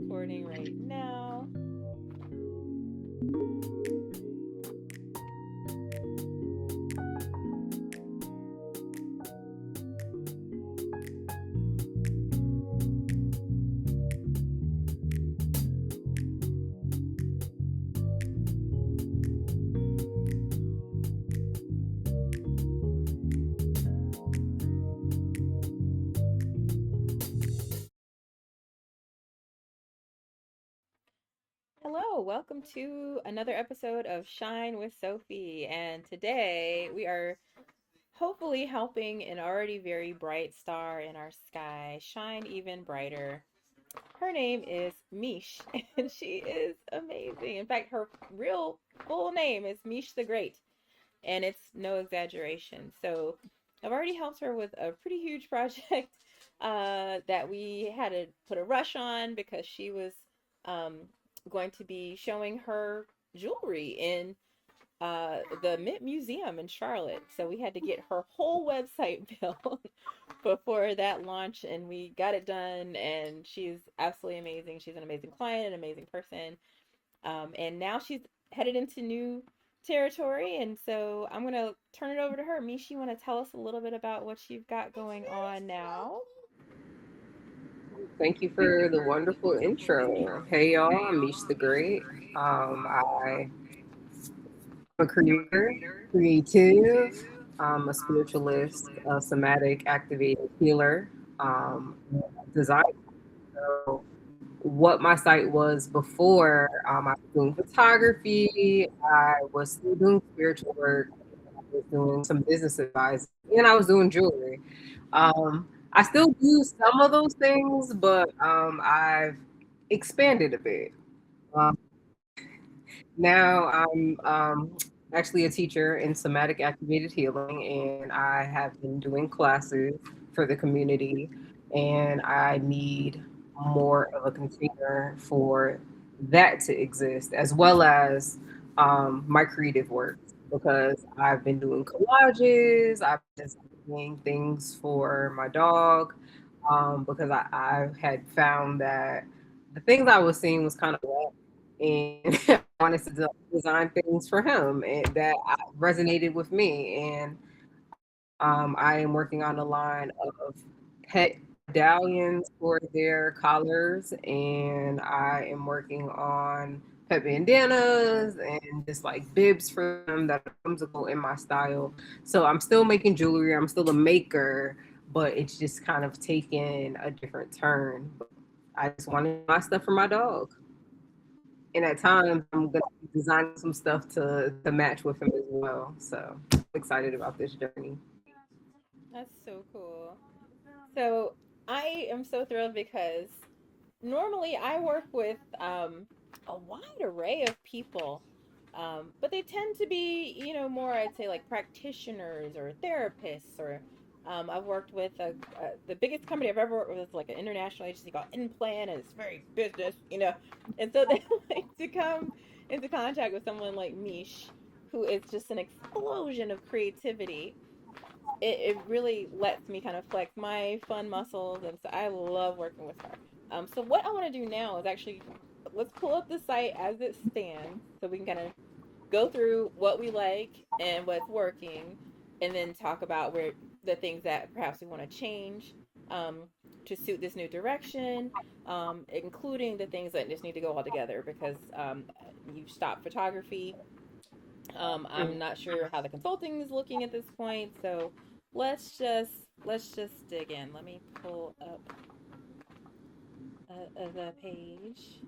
recording right now. Hello, welcome to another episode of Shine with Sophie. And today we are hopefully helping an already very bright star in our sky shine even brighter. Her name is Meesh, and she is amazing. In fact, her real full name is Meesh the Great, and it's no exaggeration. So I've already helped her with a pretty huge project that we had to put a rush on because she was um, going to be showing her jewelry in the Mint Museum in Charlotte. So we had to get her whole website built before that launch, and we got it done. And she's absolutely amazing. She's an amazing client, an amazing person. And now she's headed into new territory. And so I'm going to turn it over to her. Mishi, you want to tell us a little bit about what you've got going on now? Thank you for the wonderful intro. Hey y'all, I'm Meesh the Great. I'm a creator, creative, a spiritualist, a somatic activated healer, designer. So what my site was before, I was doing photography, I was still doing spiritual work, I was doing some business advice, and I was doing jewelry. I still do some of those things, but I've expanded a bit. Um, Now I'm actually a teacher in somatic activated healing, and I have been doing classes for the community, and I need more of a container for that to exist, as well as my creative work, because I've been doing collages, I've been designing things for my dog, because I had found that the things I was seeing was kind of wet, and I wanted to design things for him and that resonated with me. And I am working on a line of pet medallions for their collars, and I am working on pet bandanas and just like bibs for them that are whimsical in my style. So I'm still making jewelry. I'm still a maker, but it's just kind of taken a different turn. I just wanted my stuff for my dog, and at times I'm gonna be designing some stuff to match with him as well. So I'm excited about this journey. That's so cool. So I am so thrilled because normally I work with a wide array of people, but they tend to be, more, I'd say, like practitioners or therapists. Or I've worked with the biggest company I've ever worked with is like an international agency called Implant, and it's very business. And so they like to come into contact with someone like Mish, who is just an explosion of creativity. It really lets me kind of flex my fun muscles, and so I love working with her. So what I want to do now is actually let's pull up the site as it stands, so we can kind of go through what we like and what's working, and then talk about where the things that perhaps we want to change um, to suit this new direction, including the things that just need to go all together because you've stopped photography. I'm not sure how the consulting is looking at this point, so let's just let's just dig in. Let me pull up the page.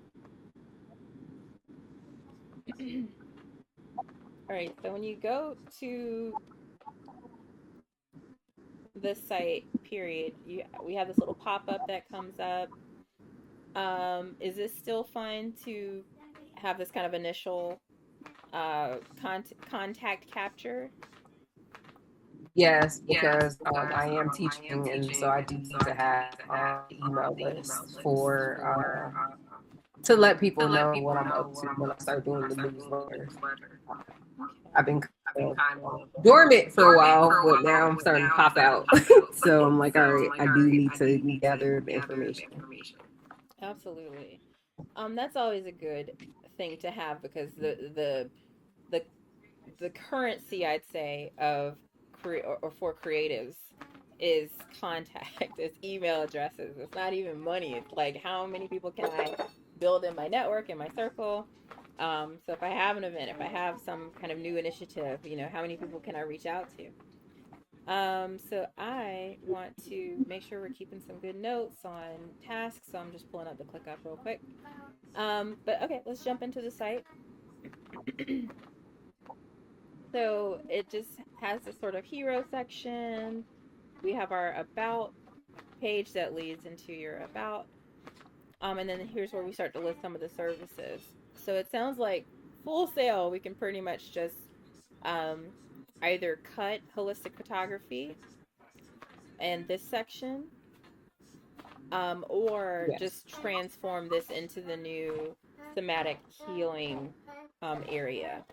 All right, so when you go to the site, period, we have this little pop up that comes up. Is this still fine to have this kind of initial contact capture? Yes, because I am teaching, and so I do need to have email list for to let people know what I'm up to when I start doing the newsletters. I've Okay. been kind of dormant for a while, but now I'm starting to pop out. So I'm like, all right, I do need to gather the information. Absolutely. That's always a good thing to have because the the currency, I'd say, of or for creatives is contact. It's email addresses. It's not even money. It's like how many people can I build in my network, in my circle. So if I have an event, if I have some kind of new initiative, how many people can I reach out to? So I want to make sure we're keeping some good notes on tasks. So I'm just pulling up the ClickUp real quick. But okay, let's jump into the site. So it just has this sort of hero section. We have our about page that leads into your about. And then here's where we start to list some of the services. So it sounds like full sale, we can pretty much just um, either cut holistic photography in this section, or Yes. just transform this into the new somatic healing area.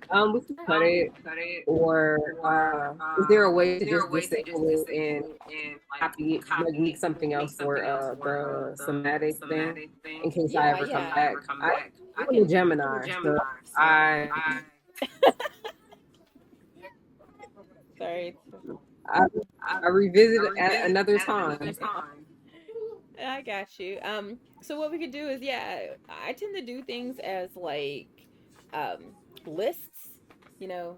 We can cut it, or is there a way to just disable it and copy, like make something else for the somatic thing in case I Yeah, ever come yeah. back? We I'm a can. Gemini, so I Sorry. I, I revisit it at another time. I got you. So what we could do is, yeah, I tend to do things as like um lists, you know,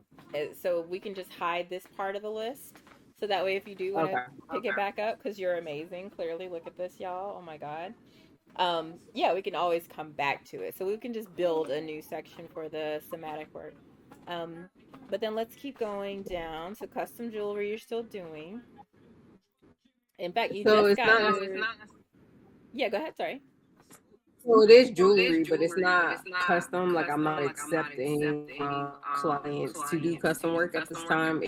so we can just hide this part of the list. So that way, if you do want to Okay. pick it back up, because you're amazing, clearly, look at this, y'all. Oh my God. Yeah, we can always come back to it. So we can just build a new section for the somatic work. Um, but then let's keep going down. So custom jewelry, you're still doing. In fact, you So just it's got not. your. Yeah, go ahead. Sorry. So it is jewelry, but it's not custom. Like I'm not accepting clients to do custom work at this time.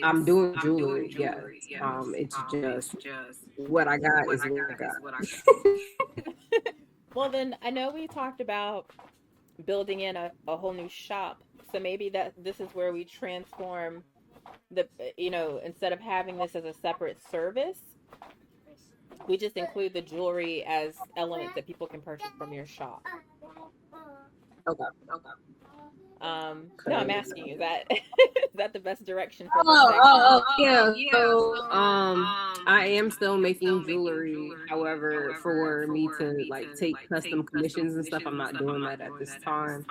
I'm doing jewelry, yes. It's just what I got is what I got. Well, then I know we talked about building in a whole new shop. So maybe that this is where we transform instead of having this as a separate service, we just include the jewelry as elements that people can purchase from your shop. Okay. No, I'm Okay. asking you, is that is that the best direction for this section? Yeah. So, I am still making jewelry. However, for me to like take custom commissions and stuff, I'm not doing that at this time.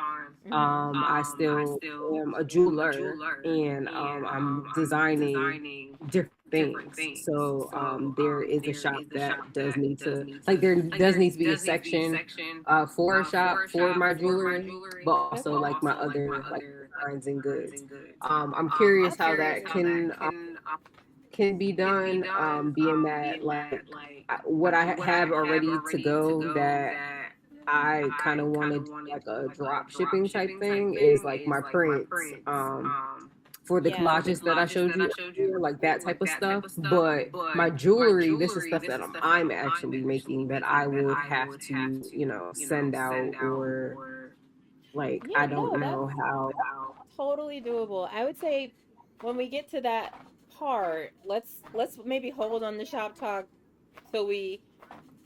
Mm-hmm. I still am a jeweler, and I'm designing different things. So, there is a shop that does need to like there does need to be a section for a shop for my jewelry, but also Okay. like my other like designs and goods. I'm curious how that can be done, being that like what I have already to go that I kind of want to do like a drop shipping type thing is like my prints, for the Yeah. collages that I showed you earlier, like that type of stuff. But my jewelry, this is stuff that I'm actually making that I would have to, send out, or like Yeah, I no, don't that's know how. totally doable. I would say when we get to that part, let's maybe hold on the shop talk so we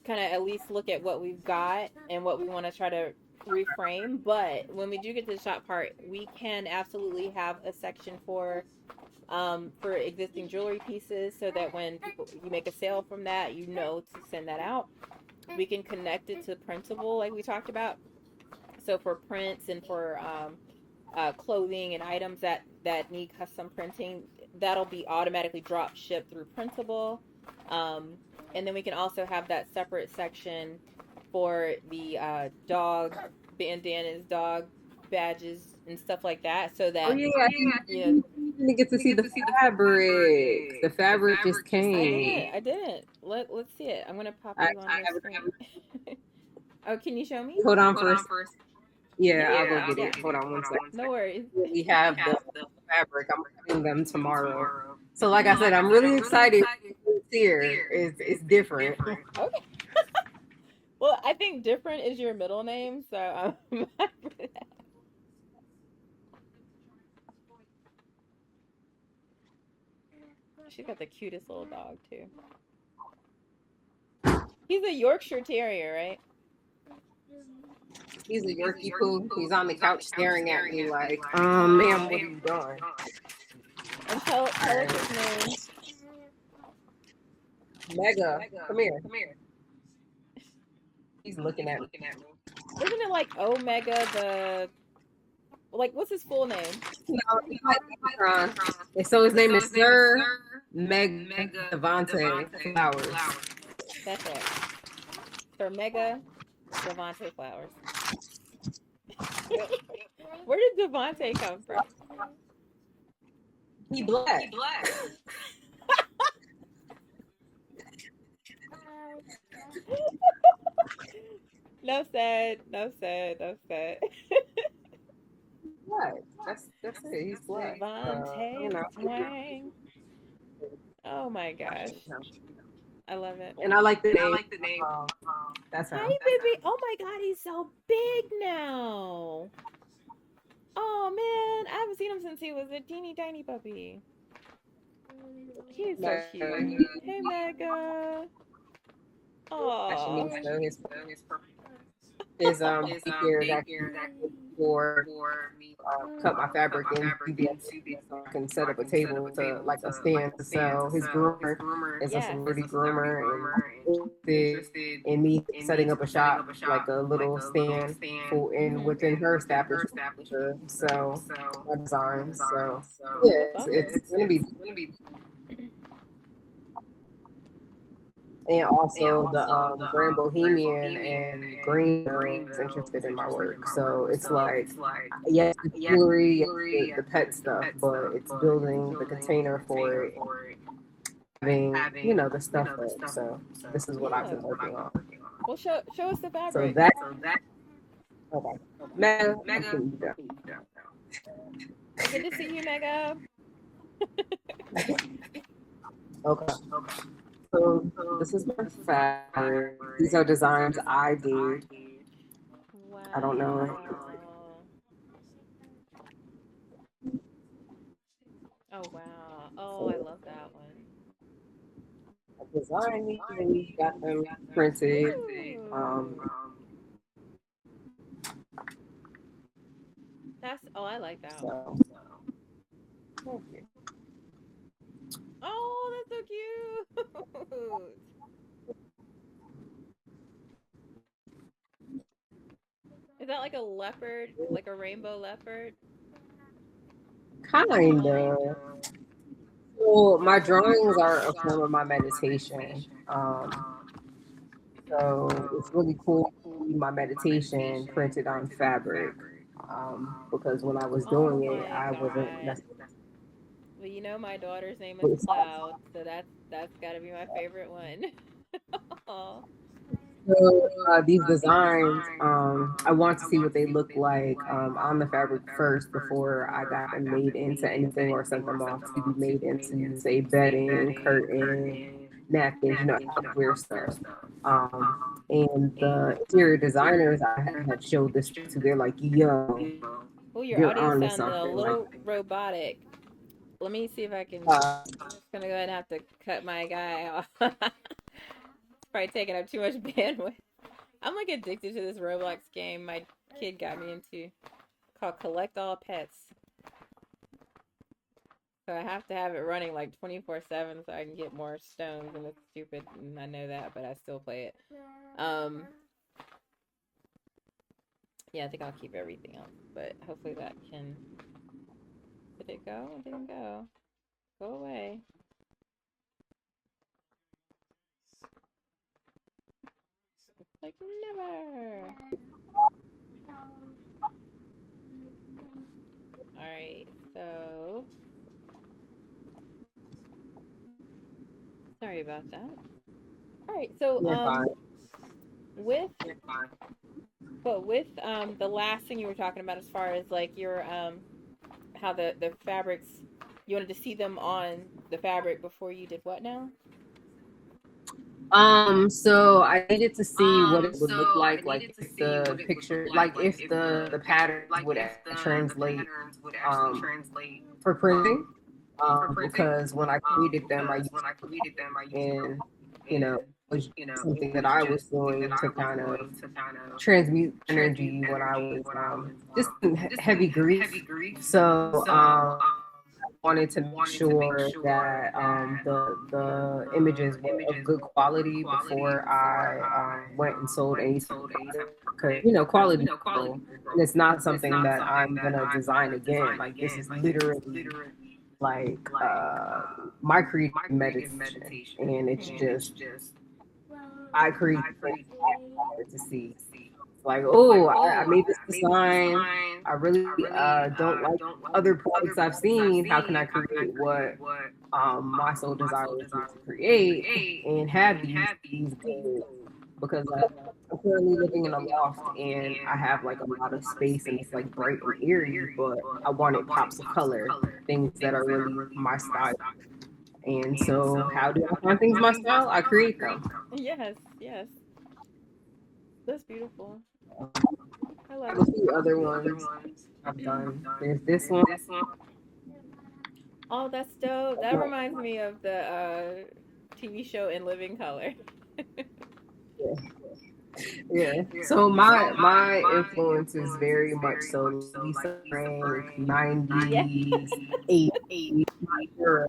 kind of at least look at what we've got and what we want to try to reframe. But when we do get to the shop part, we can absolutely have a section for existing jewelry pieces so that when people you make a sale from that, to send that out. We can connect it to printable like we talked about. So for prints and for clothing and items that need custom printing, that'll be automatically drop shipped through Printable. Um, and then we can also have that separate section for the dog bandanas, dog badges, and stuff like that, so Oh that yeah, I you know. didn't get to see the fabric. The fabric just I didn't. came. I didn't. Let's see it. I'm gonna pop I you on the screen. Oh, can you show me? hold on first. Yeah, Yeah. I'll go get Yeah. it. Hold on one second. No worries. We have the fabric. I'm cutting them tomorrow. So like I said, I'm really excited. It's here. It's different. Okay. Well, I think different is your middle name, so she's got the cutest little dog too. He's a Yorkshire Terrier, right? He's a Yorkie poo. He's on the couch staring at me like, ma'am, what are you doing? And tell us his All name. right. Mega, come here. He's looking at me. Isn't it like Omega the like what's his full name? No, he's like Omicron. And so his name is Sir Meg Devante Flowers. That's it. For Mega Devontae Flowers. Yep. Where did Devontae come from? He black. No said, no said, no said. Black. That's it. He's black. You Devontae know. Twang. Oh my gosh. I love it. And I like the name. That's Hi, him. baby. Oh my god, he's so big now. Oh man, I haven't seen him since he was a teeny tiny puppy. He's so cute. Hey, Mega. Actually, Oh. so his daycare is actually for cut my fabric in UBS so I can set up a table to like a stand to sell. His groomer is a Yes. celebrity groomer and interested in me setting up a shop, like a little stand for in Mhm. within her establishment to sell my designs. So Oh, yeah, that's awesome. it's gonna be. And also the Grand Bohemian and Greenville is interested in my work. So it's like, yes, the jewelry, yes, the pet stuff, but it's building the container for it, having, the stuff up. So this is what I've Yeah. been working on. Well, show us the So fabric. that, okay. Mega, I'm putting you down. Well, good to see you, Mega. Okay. So this is my fabric. These are designs I did. I don't know. Wow. Oh wow. Oh, I love that one. Design these and we got them printed. Um, Ooh. I like that one. so Oh, that's so cute. Is that like a leopard, like a rainbow leopard? kind Oh. of. Well, my drawings are a form of my meditation. So it's really cool to see my meditation printed on fabric. Because when I was Oh doing it, my I wasn't god. necessarily. Well, you know my daughter's name is Cloud, so that's got to be my favorite one. Oh. So these designs, I want to see what they look like on the fabric first before I got them made into anything or sent them off to be made into, say, bedding, curtain, napkins, housewear stuff. And the interior designers I had showed this to, they're like, yo, Oh, your you're audio on to sounds a something. Like, little robotic. Let me see if I can. uh, I'm just gonna go ahead and have to cut my guy off. It's probably taking up too much bandwidth. I'm like addicted to this Roblox game my kid got me into called Collect All Pets. So I have to have it running like 24/7 so I can get more stones, and it's stupid and I know that, but I still play it. Um yeah, I think I'll keep everything else, but hopefully that can. Did it go? It didn't go. Go away. Like never. Alright, so sorry about that. Alright, so you're fine. with the last thing you were talking about as far as like your how the fabrics, you wanted to see them on the fabric before you did what now? So I needed to see what it would look like if the picture, like if the patterns would translate, um, for printing. Because when I created them, I used in, was something that I was doing to kind of transmute energy when I was just in heavy grief. So wanted to make sure that the images were of good quality before I went and sold any type of product, because quality is real, and it's not something that I'm gonna design again. Like, this is literally like my creative meditation, and it's just I create things I wanted to see. Like, oh, I made this design. I really don't like other products I've seen. How can I create what my soul desires me to create and have these goals? Because I'm currently living in a loft and I have like a lot of space and it's like bright and eerie, but I wanted pops of color, things that are really my style. And so, how do I find things my style? I create them. Yes, yes. That's beautiful. I I love have a it. few other ones I've done. There's this one. Oh, that's dope. That reminds me of the TV show In Living Color. Yeah. So my influence is very much so Lisa Frank, Yes. 90s, 80s era.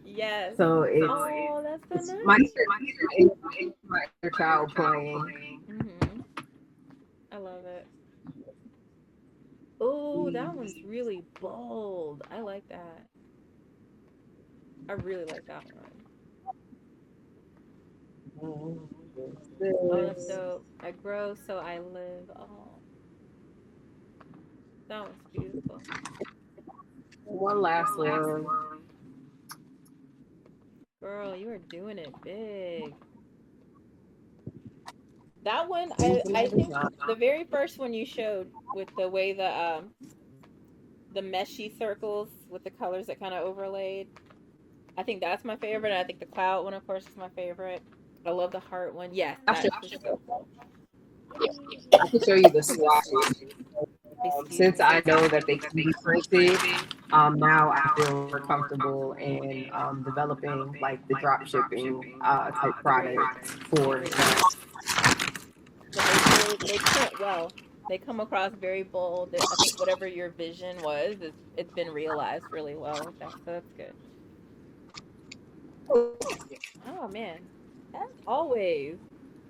Yes. So Oh, that's so it's nice. my inner child playing. Mhm. I love it. Oh, that one's really bold. I like that. I really like that one. Oh, that's This dope. I grow so I live. Oh, that one's beautiful. one last one. Girl, you are doing it big. That one, Things I in my I think design. the very first one you showed with the way the meshy circles with the colors that kind of overlaid. I think that's my favorite. I think the cloud one, of course, is my favorite. I love the heart one. Yes, I that should is so cool. I can show you the swatches. Excuse Since me. I know that they can be printed, now I feel more comfortable in developing like the drop shipping type products for Yes, that. because they print well. They come across very bold. I think whatever your vision was, it's been realized really well with that. So that's good. Oh man, as always,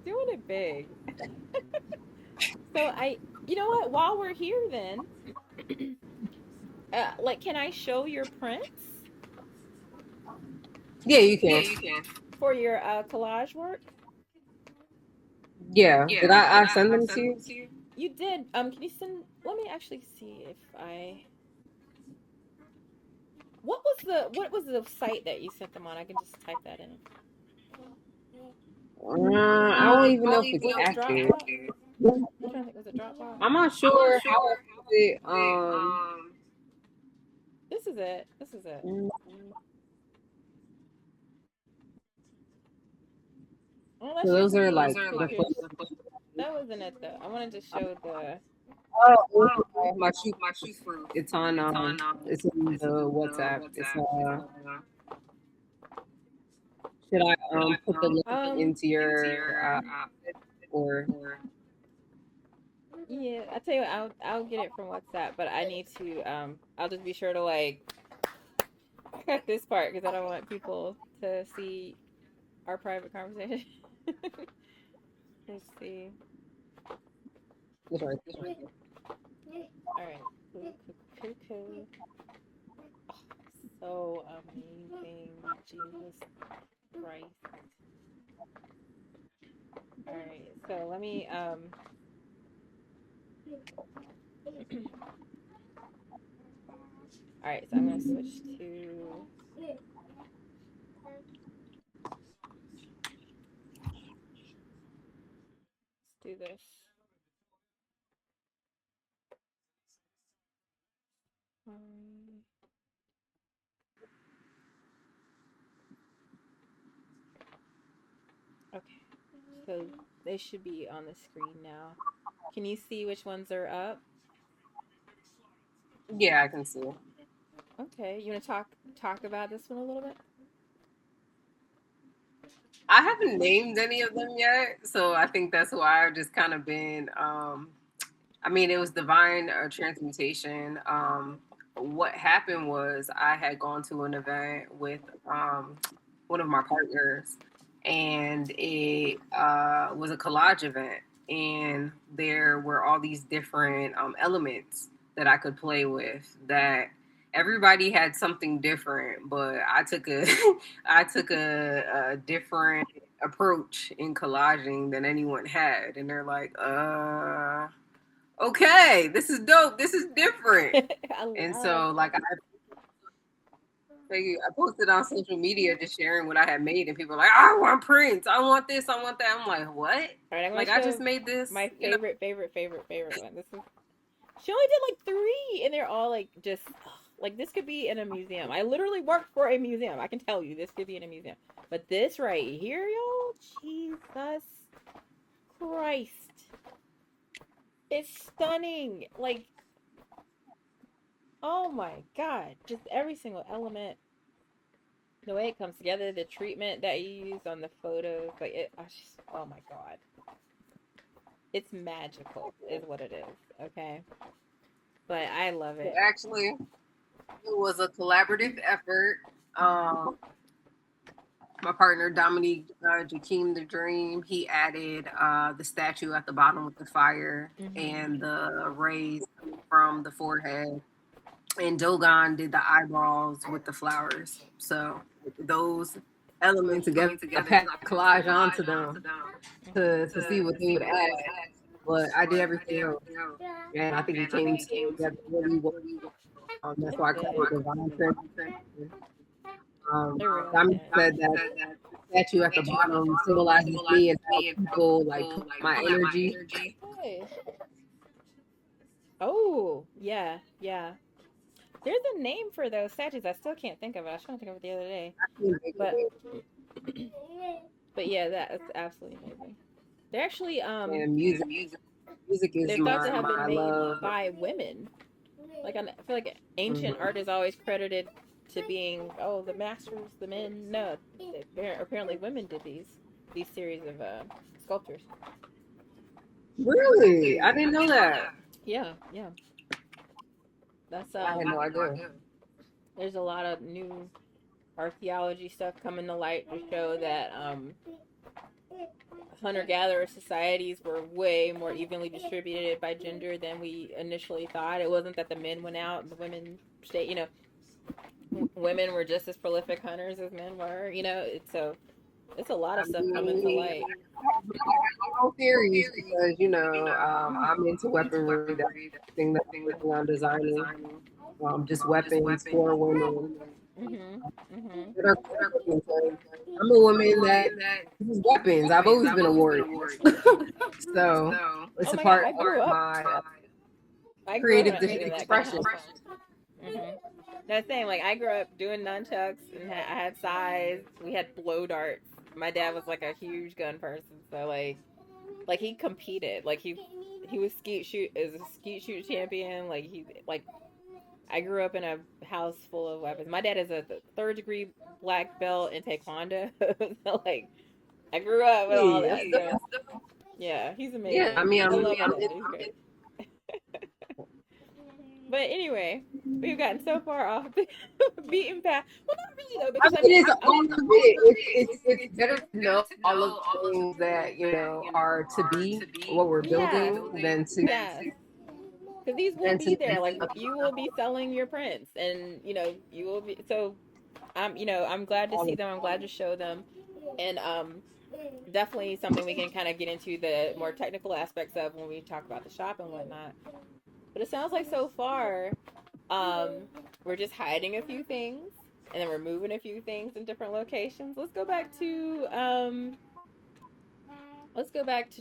doing it big. So you know what? While we're here, then, like, can I show your prints Yeah, you can. for your collage work? Yeah, did I send them to you? You did. Can you send? Let me actually see if I. What was the site that you sent them on? I can just type that in. I don't even know if it's Was it active. Dropbox? I'm trying to think. Was it Dropbox? I'm not sure how I put it. This is it. This is it. Oh, So that's your those are picture. like the Pictures. That wasn't it though. I wanted to show the. my shoe. It's on it's in the WhatsApp. It's should I put the link into your or Yeah, I tell you what, I'll get it from WhatsApp, but I need to I'll just be sure to like cut this part because I don't want people to see our private conversation. Let's see. it's right All right. Cool, cool, cool, cool. Oh, so amazing. Jesus Christ. All right. So let me all right, so I'm gonna switch to let's do this. Um, okay. So they should be on the screen now. Can you see which ones are up? Yeah, I can see. Okay. You want to talk about this one a little bit? I haven't named any of them yet, so I think that's why I've just kind of been. I mean, it was divine transmutation. What happened was I had gone to an event with one of my partners, and it was a collage event, and there were all these different elements that I could play with. That everybody had something different, but I took a I took a different approach in collaging than anyone had, and they're like, okay, this is dope. This is different. And so, like, I posted on social media just sharing what I had made, and people were like, I want prints. I want this. I want that. I'm like, what? All right, I'm Like, gonna I show just made this. my favorite one. This is she only did like 3, and they're all like just like this could be in a museum. I literally worked for a museum. I can tell you this could be in a museum. But this right here, yo, Jesus Christ, it's stunning. Like, oh my God, just every single element, the way it comes together, the treatment that you use on the photos, like oh my God, it's magical, is what it is. Okay, but I love it. Actually, it was a collaborative effort. My partner Dominique Jakeem the Dream, he added the statue at the bottom with the fire and the rays from the forehead, and Dogon did the eyebrows with the flowers. So those elements together, I packed collage onto them to see what they would add. But I did everything else, and I think it came together really well. That's why I call it divine transformation. Dominic said that statue at the bottom symbolizes me and how people like put my energy. Hey. Oh, yeah, yeah. There's a name for those statues. I still can't think of it. I was trying to think of it the other day. But but yeah, that's absolutely amazing. They're actually And music is they're thought to have been my made love. by women. Like I feel like ancient art is always credited to being the masters, the men. No, apparently women did these series of sculptures. Really, I didn't know that. Yeah, yeah. That's I had no idea. There's a lot of new archaeology stuff coming to light to show that hunter-gatherer societies were way more evenly distributed by gender than we initially thought. It wasn't that the men went out and the women stayed. Women were just as prolific hunters as men were. It's a lot of stuff coming to light. I have my own theories because I'm into weaponry. That's the thing that I'm working on designing. Just weapons for women. I'm a woman that uses weapons. I've always been a warrior. So it's a part of my creative expression. That's saying, like, I grew up doing nunchucks and I had sais. We had blow darts. My dad was like a huge gun person, so like he competed. Like he was skeet shoot champion. I grew up in a house full of weapons. My dad is a 3rd-degree black belt in taekwondo. So like I grew up with all that stuff. Yeah, he's amazing. Yeah, I mean, but anyway, we've gotten so far off the beaten path. Well, not really though, because it's better to know all of the things that are to be what we're building than to. Because these will be there. Like you will be selling your prints, and you will be. So, I'm glad to see them. I'm glad to show them, and definitely something we can kind of get into the more technical aspects of when we talk about the shop and whatnot. But it sounds like so far, we're just hiding a few things, and then we're moving a few things in different locations. Let's go back to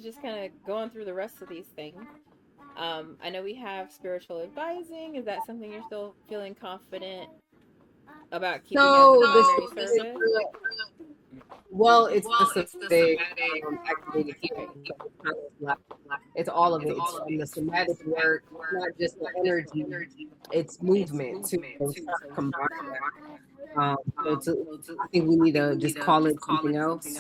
just kind of going through the rest of these things. I know we have spiritual advising. Is that something you're still feeling confident about keeping as a primary service? Well, it's the somatic activated healing. It's all of it. It's from the somatic work, not just the energy. It's movement too. Combined. So I think we need to just call it something else,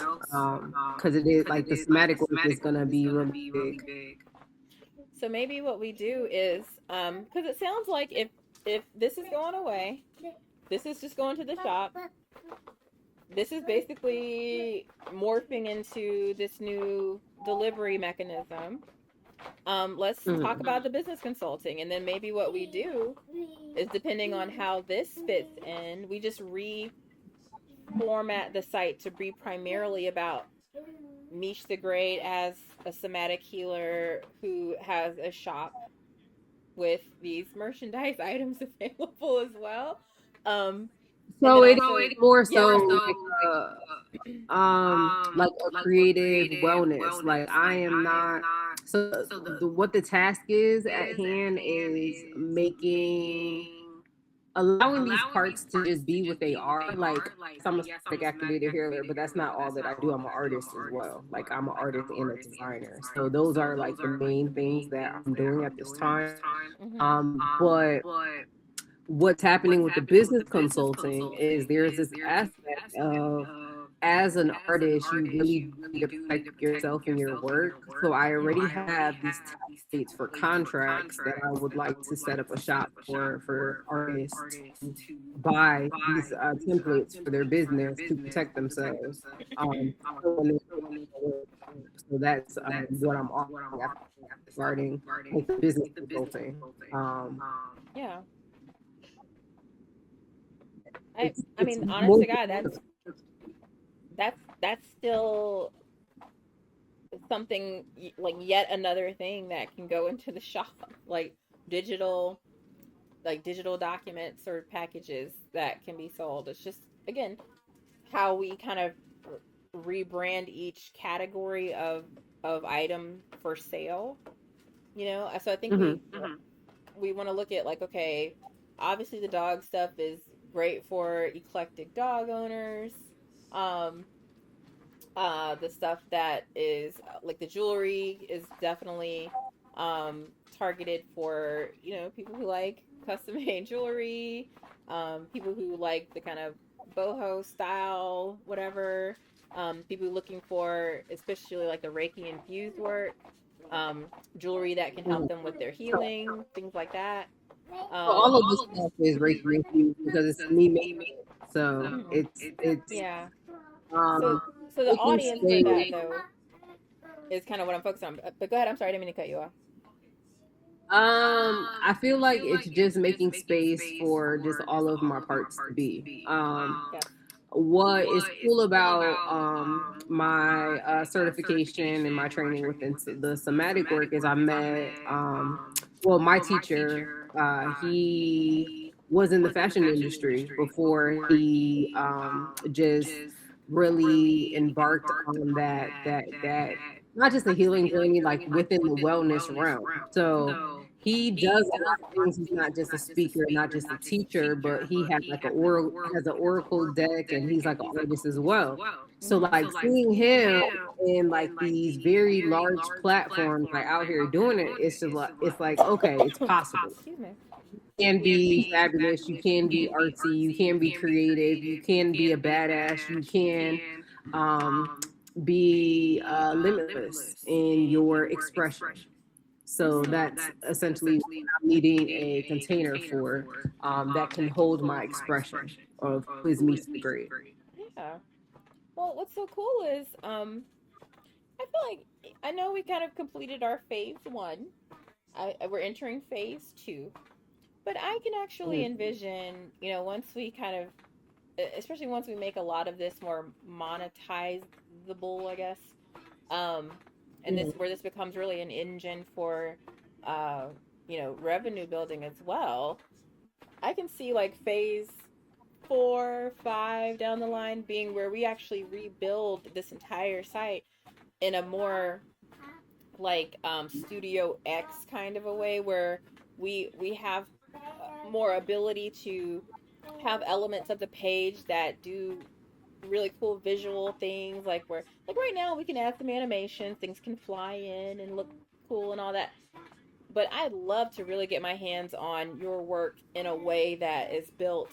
because it is like the somatic work is gonna be really big. So maybe what we do is, because it sounds like if this is going away, this is just going to the shop. This is basically morphing into this new delivery mechanism. Let's talk Mhm. about the business consulting, and then maybe what we do is, depending on how this fits in, we just reformat the site to be primarily about Meesh the Great as a somatic healer who has a shop with these merchandise items available as well. Um, and So then it is also, more yeah, so like a creative wellness. Like I am not so what the task is at hand is making allowing these parts to just be what they are. Like yes, I'm a static activated healer, but that's not all that I do. I'm an artist as well. Like I'm an artist and a designer. So those are like the main things that I'm doing at this time. mm-hmm. But what's happening with the business consulting is there's this aspect of as an artist you really do need to protect yourself and your work. So I already have these templates for contracts that I would like to set up a shop for artists to buy these templates for their business to protect themselves, so when so that's what I'm offering regarding like the business consulting. Yeah. I It's mean, honest more to God, that's still something, like yet another thing that can go into the shop, like digital digital documents or packages that can be sold. It's just, again, how we kind of rebrand each category of item for sale. So I think mhm. we want to look at, like, okay, obviously the dog stuff is great for eclectic dog owners. Um, the stuff that is, like the jewelry, is definitely targeted for people who like custom made jewelry, people who like the kind of boho style, whatever. People looking for, especially like the Reiki infused work, jewelry that can help Mhm. them with their So, healing, things like that. so Um, all of this stuff is Reiki infused because it's me making it. So mhm. it's Yeah. So um so the making audience for space. that, though, is kind of what I'm focused on. But go ahead. I'm sorry, I didn't mean to cut you off. I feel like it's just making space for just all of my parts to be. Yes. What is cool about my certification and my training within the somatic work is I met well my teacher, he was in the fashion industry before he just really embarked on that not just a healing journey like within the wellness realm. So he does a lot of things. He's not just a speaker, not just a teacher, but he has like a oral has an oracle deck, and he's like an artist as well. So Mm-hmm. like seeing him in like these very large platforms like out here doing it, it's like okay, it's possible. Excuse me. You can be fabulous, you can be artsy, you can be creative, you can be a badass, you can um, be limitless in your expression. So Mm-hmm. that's essentially what I'm needing a container for, that can hold my expression of who is Meets the Great. Yeah. Well, what's so cool is, I feel like, I know we kind of completed our phase one. We're entering phase two, but I can actually Mhm. envision, once we kind of, especially once we make a lot of this more monetizable, I guess, um, and this Mhm. where this becomes really an engine for, uh, revenue building as well. I can see like phase 4, 5 down the line being where we actually rebuild this entire site in a more like Studio X kind of a way, where we have more ability to have elements of the page that do really cool visual things, like where, like right now, we can add some animations, things can fly in and look cool and all that. But I'd love to really get my hands on your work in a way that is built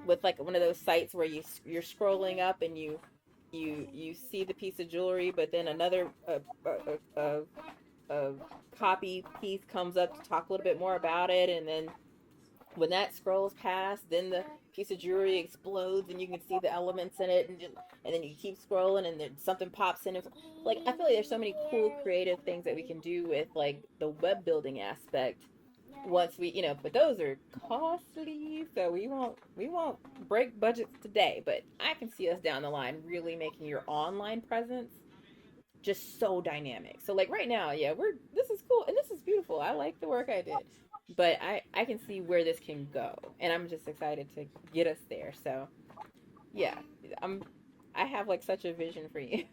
with like one of those sites where you're scrolling up and you see the piece of jewelry, but then another a copy piece comes up to talk a little bit more about it, and then when that scrolls past, then the piece of jewelry explodes and you can see the elements in it, and then you keep scrolling and then something pops in. Like I feel like there's so many cool creative things that we can do with like the web building aspect once we, but those are costly, so we won't break budgets today, but I can see us down the line really making your online presence just so dynamic. So like right now, yeah, we're this is cool and this is beautiful. I like the work I did. But I can see where this can go, and I'm just excited to get us there. So, yeah, I'm I have like such a vision for you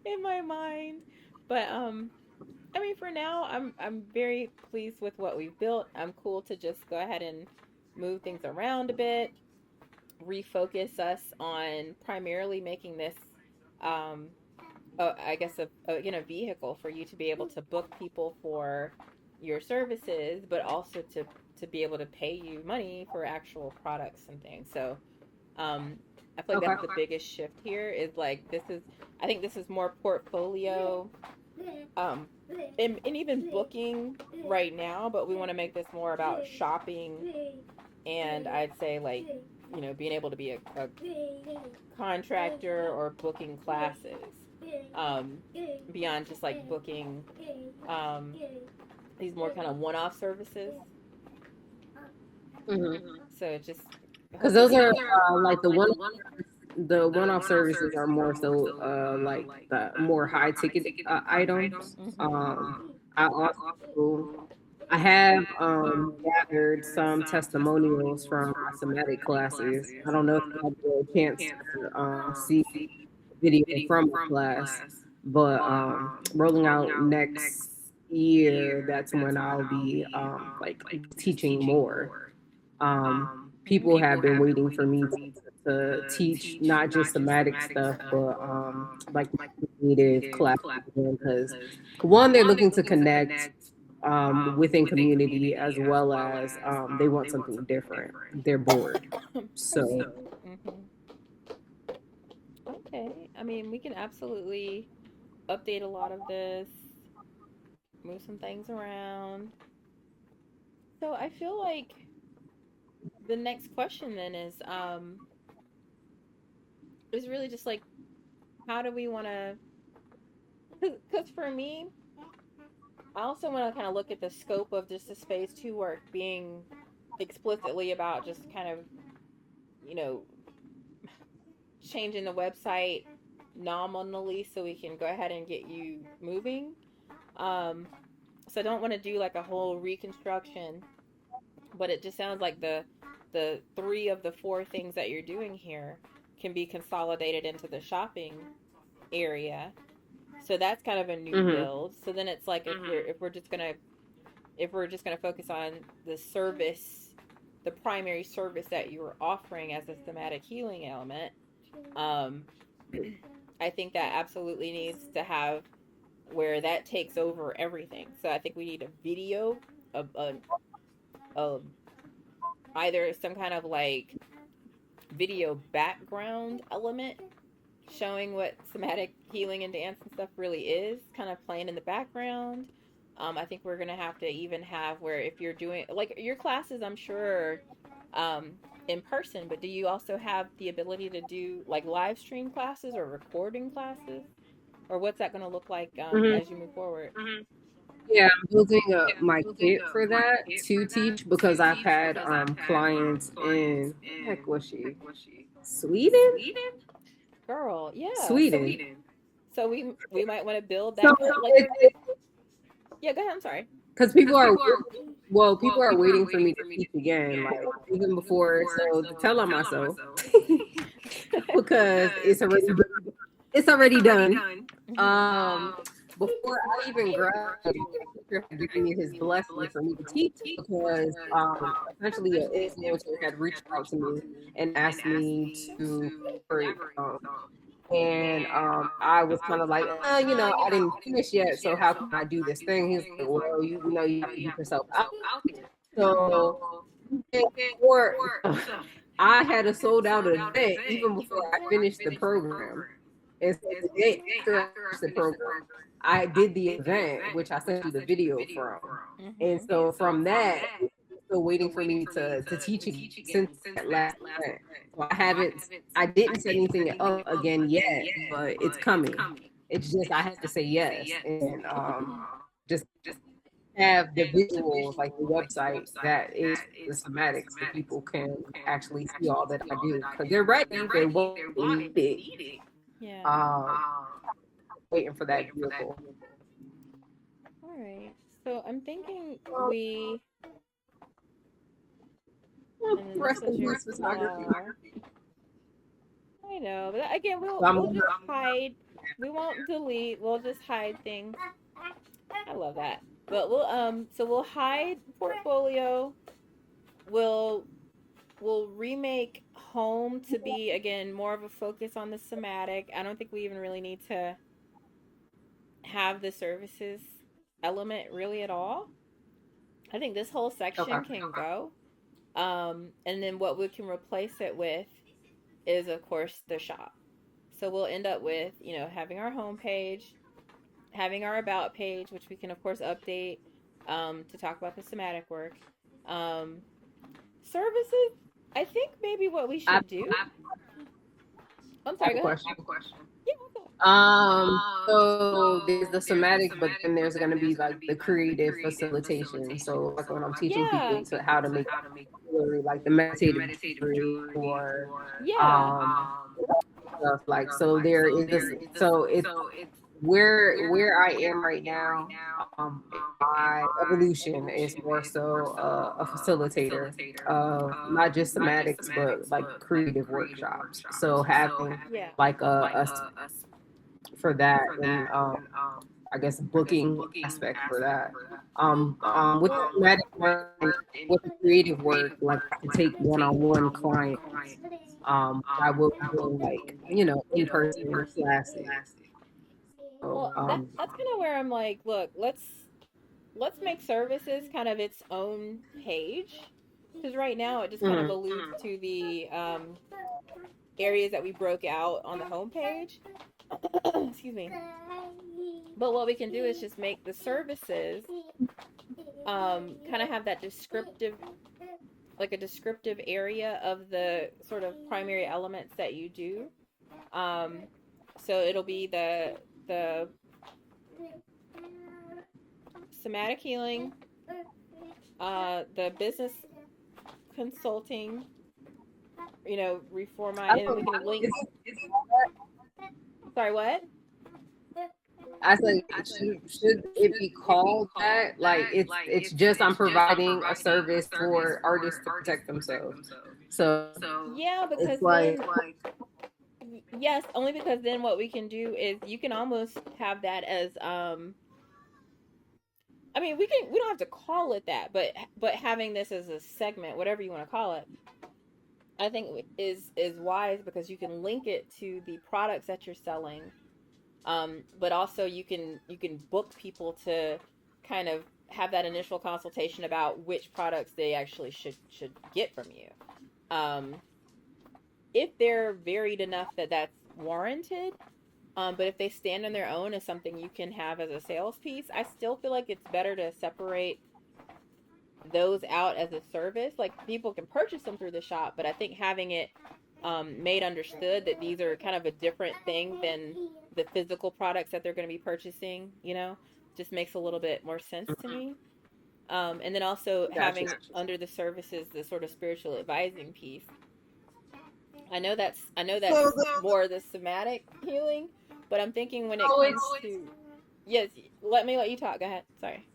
in my mind. But I mean for now, I'm very pleased with what we've built. I'm cool to just go ahead and move things around a bit, refocus us on primarily making this um I guess a vehicle for you to be able to book people for your services, but also to be able to pay you money for actual products and things. So I feel like Okay. that's the biggest shift here. Is like this is I think this is more portfolio um and even booking right now, but we want to make this more about shopping, and I'd say like being able to be a contractor or booking classes, um, beyond just like booking um, these more kind of one-off services. So it just Because those hopefully. are like the one-off services are more so like the more high ticket items. Mm-hmm. I also I have gathered some testimonials from my somatic classes. I don't know if you had a chance to see video from a class, but rolling out next year, that's when I'll be like teaching more. People have been waiting for me to teach not just somatic stuff, but like creative classes because one, they're looking to connect within community as well as they want something different. They're bored. So, Mm-hmm. Okay. I mean, we can absolutely update a lot of this, move some things around. So I feel like the next question then is really just like how do we want to, because for me, I also want to kind of look at the scope of just the space to work being explicitly about just kind of, you know, changing the website nominally so we can go ahead and get you moving. Um, so I don't want to do like a whole reconstruction, but it just sounds like the three of the four things that you're doing here can be consolidated into the shopping area. So that's kind of a new mhm. build. So then it's like if we're just gonna focus on the service, the primary service that you're offering as a somatic healing element, um, I think that absolutely needs to have where that takes over everything. So I think we need a video, a either some kind of like video background element showing what somatic healing and dance and stuff really is, kind of playing in the background. I think we're gonna have to even have where if you're doing like your classes, I'm sure um, in person, but do you also have the ability to do like live stream classes or recording classes, or what's that going to look like Mhm. as you move forward? Yeah, I'm building up my kit for that to teach because I've had clients in heck was she Sweden? Girl, yeah. Sweden. So we might want to build So that like yeah. Go ahead. I'm sorry. because people are well, people are waiting for me to teach again, like even before. So to tell on myself because it's already done. Hmm. Um, before I even graduated, the teacher had given me his blessing for me to teach because essentially an influencer had reached out to me and asked me to collaborate. And I was kind of like, I didn't finish yet, so how can I do this thing? He's like, well, you have to get yourself out. So, before I had a sold out event even before I finished the program. And so the day after I finished the program, I did the event, which I sent you the video from. And Mm-hmm. so from that, it's still waiting for me to teach again since that last event. So I didn't set anything up again yet, but it's coming. It's just I have to say yes and just have the visuals like the website that is the somatics so people can actually see all that I do because they're ready, they want it, they need it. Yeah. Um, waiting for that vehicle. All right. So I'm thinking we, and then this Rest was in your peace, photography. fall. I know, but again, So I'm we'll gonna, just hide. We won't delete. We'll just hide things. I love that. But we'll hide portfolio. We'll we'll remake home to be again more of a focus on the somatic. I don't think we even really need to have the services element really at all. I think this whole okay. section can go. And then what we can replace it with is, of course, the shop. So we'll end up with, having our home page, having our about page, which we can, of course, update to talk about the somatic work. Um, services, I think maybe what we I should do. I'm have sorry, a go ahead. question. Yeah, what's up? So there's the somatic, but then there's going to be like the creative facilitation. So like when I'm teaching Yeah, people to how to make jewelry, like the meditative jewelry or yeah. um stuff like so there is this so it's where I am right now in my evolution is more so a facilitator of not just somatics but like creative workshops. So having Yeah. like a for that and I guess booking aspect for that. With the Well, somatic work and with the creative work, like I could take one-on-one clients. I will be doing like in-person classes. So well, that's kind of where I'm like, look, let's make services kind of its own page, because right now it just kind of mhm, alludes to the areas that we broke out on the homepage. Excuse me. But what we can do is just make the services kind of have that descriptive, like a descriptive area of the sort of primary elements that you do. Um, so it'll be the somatic healing, the business consulting, reform my, I and we don't, can link. is Sorry, what? I said, should it be called that? Like it's just I'm providing a service for artists to protect themselves. So Yeah, because it's like, then yes, only because then what we can do is you can almost have that as I mean, we don't have to call it that, but having this as a segment, whatever you want to call it, I think is wise because you can link it to the products that you're selling. But also you can book people to kind of have that initial consultation about which products they actually should get from you. Um, if they're varied enough that that's warranted. But if they stand on their own as something you can have as a sales piece, I still feel like it's better to separate those out as a service. Like people can purchase them through the shop, but I think having it made understood that these are kind of a different thing than the physical products that they're going to be purchasing, just makes a little bit more sense to me. And then also gotcha. having under the services the sort of spiritual advising piece. I know that's So more the somatic healing, but I'm thinking when it so comes it's to yes, let you talk. Go ahead. Sorry.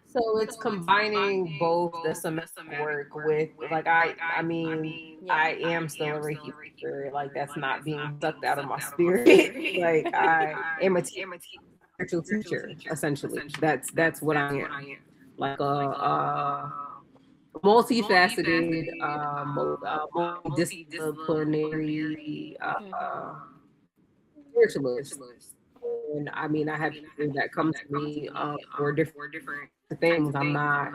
so it's combining both the somatic work with like I mean Yeah. I am still a Reiki master. Like that's not being sucked out of my spirit. Like I am a spiritual teacher essentially. That's what I am. Like a multifaceted, multidisciplinary Mm-hmm. spiritualist. And I mean, I have people that come to me for different things. I'm not.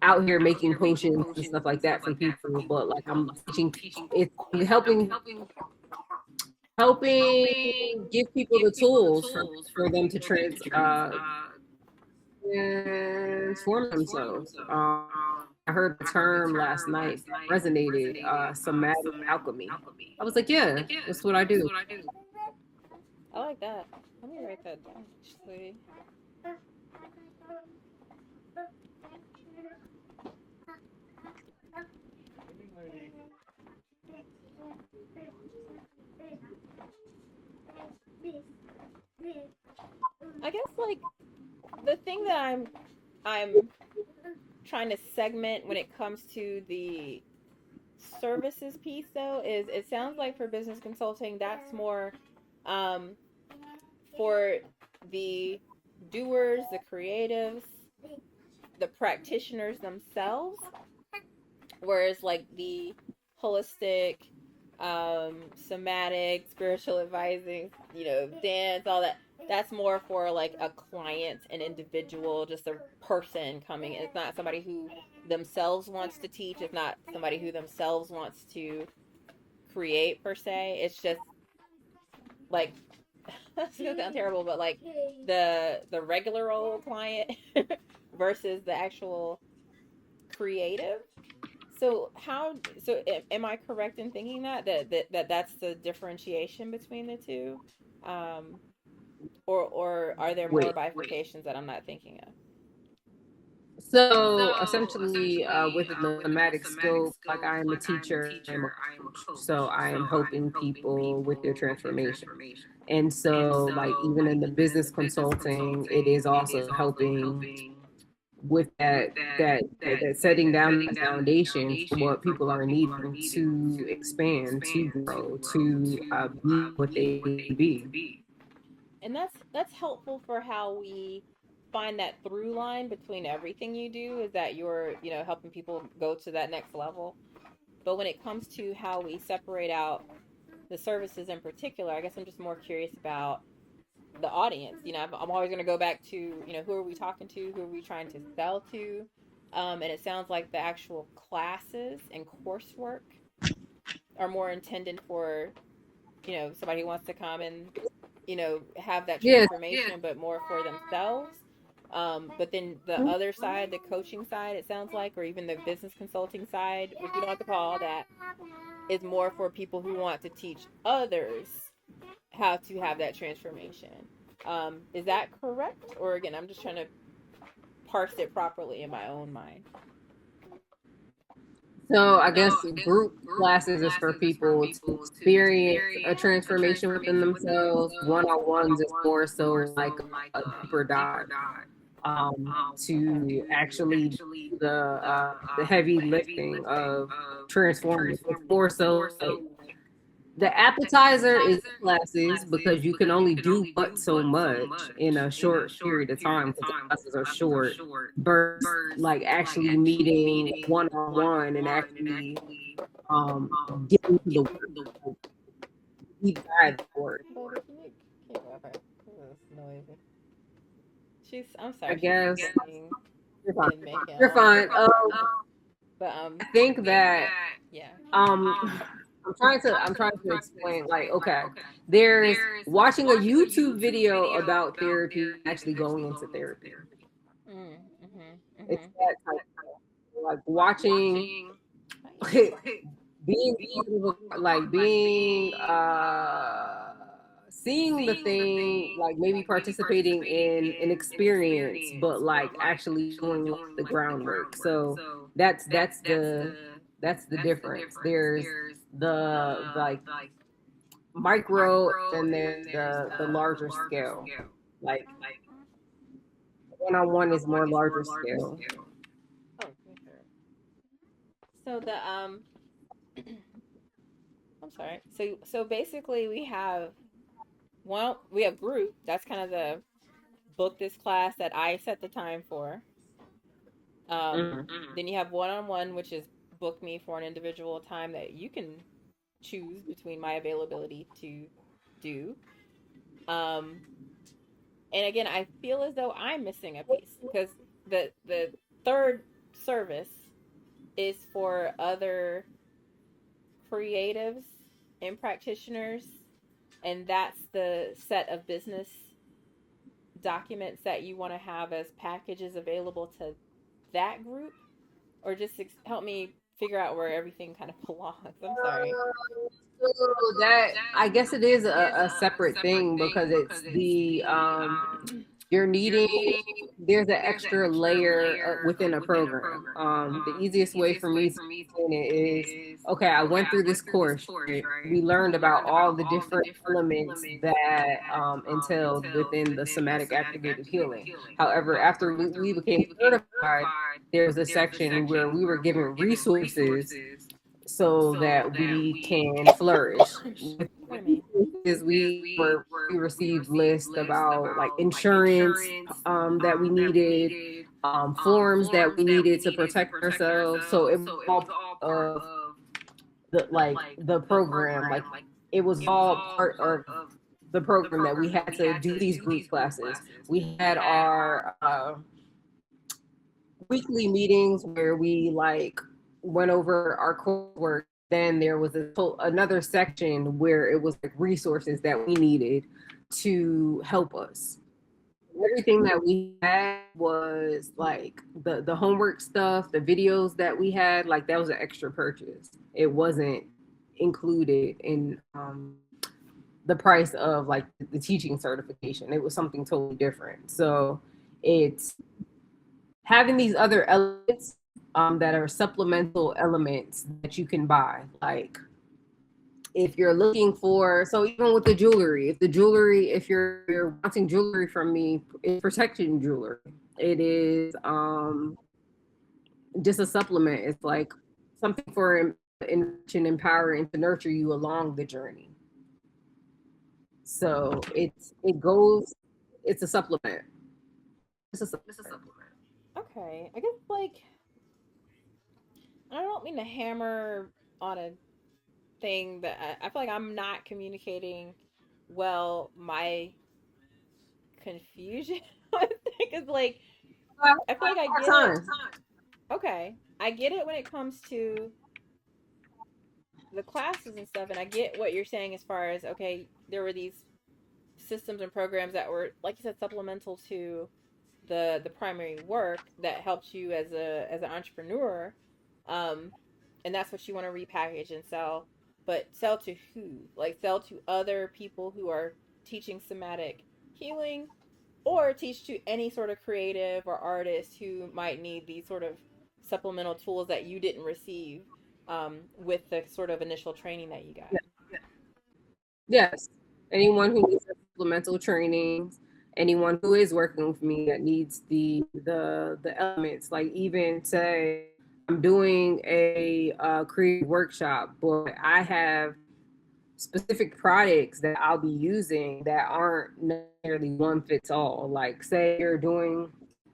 out here making potions and stuff like that for people, but like I'm teaching people. It's helping give people the tools for them to transform themselves. I heard the term last night that resonated, somatic alchemy. I was like, yeah, that's what I do. I like that. Let me write that down, actually. I guess like the thing that I'm trying to segment when it comes to the services piece though is it sounds like for business consulting that's more um, for the doers, the creatives, the practitioners themselves, whereas like the holistic, somatic, spiritual advising, dance, all that, that's more for like a client, an individual, just a person coming. It's not somebody who themselves wants to teach. It's not somebody who themselves wants to create per se. It's just like that's gonna sound terrible, but like the regular old client versus the actual creative. So how? So am I correct in thinking that that's the differentiation between the two, um, or are there more Wait. bifurcations that I'm not thinking of? So essentially, within the thematic scope, like I am a teacher, I am a coach. So I am helping people with their transformation. And so, like, even in the business consulting, it is also helping with that setting down the foundation for what people are needing to expand, to grow, to be what they need to be. And that's helpful for how we find that through line between everything you do is that you're helping people go to that next level. But when it comes to how we separate out the services in particular, I guess I'm just more curious about the audience. I'm always going to go back to, who are we talking to? Who are we trying to sell to? And it sounds like the actual classes and coursework are more intended for, somebody who wants to come and, have that Yes. transformation, but more for themselves. But then the other side, the coaching side, it sounds like, or even the business consulting side, which we don't have to call that, is more for people who want to teach others how to have that transformation. Is that correct? Or again, I'm just trying to parse it properly in my own mind. So I guess group classes is for people to experience a transformation within themselves. One-on-ones is more so like a deeper dive, to actually do the heavy lifting of transforming. It's more so like the appetizer is classes because you can only do but so much in a short period of time because the classes are short. Versus like actually meeting one on one and actually um getting to the work, like, deep dive work. But can you keep okay? This is noisy. I'm I sorry. She's guess cleaning you're fine. and making You're all this. fine. But I think that yeah. um I'm trying to explain, like, okay, there's watching a YouTube video about therapy and actually going into therapy. Mm, mhm. It's Mhm. that type of, like, watching Nice. being like being seeing the thing, like maybe participating in an experience, but like actually doing like the groundwork. So that's the difference. There's the like micro, and then there's the larger scale. Like one on one is more larger scale. Oh, okay. So the I'm sorry. So basically we have group. That's kind of the book this class that I set the time for. Mhm. Then you have one on one, which is book me for an individual time that you can choose between my availability to do. Um, and again, I feel as though I'm missing a piece because the third service is for other creatives and practitioners, and that's the set of business documents that you want to have as packages available to that group, or just help me figure out where everything kind of belongs. I'm sorry. So that I guess it is a separate thing because it's the you're needing there's an extra layer within a program. The easiest way for me to explain it is okay. I went through this course. Right? We learned about all the different elements that entailed within the somatic activated healing. However, after we became certified, there's a section where we were given resources so that we can flourish. With Pardon me. resources, we received lists about like insurance that we needed, forms that we needed to protect ourselves. So it was all part of the program. Like it was all part of the program that we had to do these group classes. We had our weekly meetings where we like went over our coursework. Then there was another section where it was like resources that we needed to help us. Everything that we had was like the homework stuff, the videos that we had, like that was an extra purchase. It wasn't included in the price of like the teaching certification. It was something totally different. So it's having these other elements that are supplemental elements that you can buy. Like if you're looking for, so even with the jewelry, if you're wanting jewelry from me, it's protection jewelry. It is just a supplement. It's like something for enrich and empower and to nurture you along the journey. So it goes. It's a supplement. It's a supplement. Okay, I guess like I don't mean to hammer on a thing that I feel like I'm not communicating well my confusion because like I feel like I Hard get it. time. Okay, I get it when it comes to the classes and stuff, and I get what you're saying as far as okay, there were these systems and programs that were like you said supplemental to the primary work that helps you as an entrepreneur, um, and that's what you want to repackage and sell. But sell to who? Like sell to other people who are teaching somatic healing, or teach to any sort of creative or artist who might need these sort of supplemental tools that you didn't receive with the sort of initial training that you got. Yes. Anyone who needs supplemental trainings, anyone who is working with me that needs the elements, like even say I'm doing a creative workshop, but I have specific products that I'll be using that aren't necessarily one fits all. Like say you're doing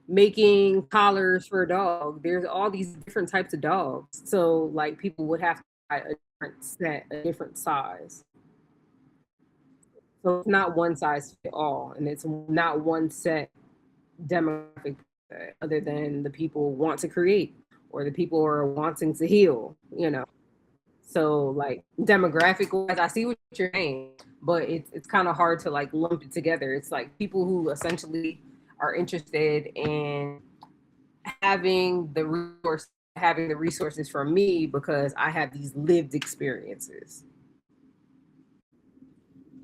making collars for a dog. There's all these different types of dogs. So like people would have to buy a different set, a different size. So it's not one size fit all, and it's not one set demographic other than the people want to create or the people are wanting to heal, you know. So like demographic wise, I see what you're saying, but it's kind of hard to like lump it together. It's like people who essentially are interested in having the resource having the resources from me because I have these lived experiences.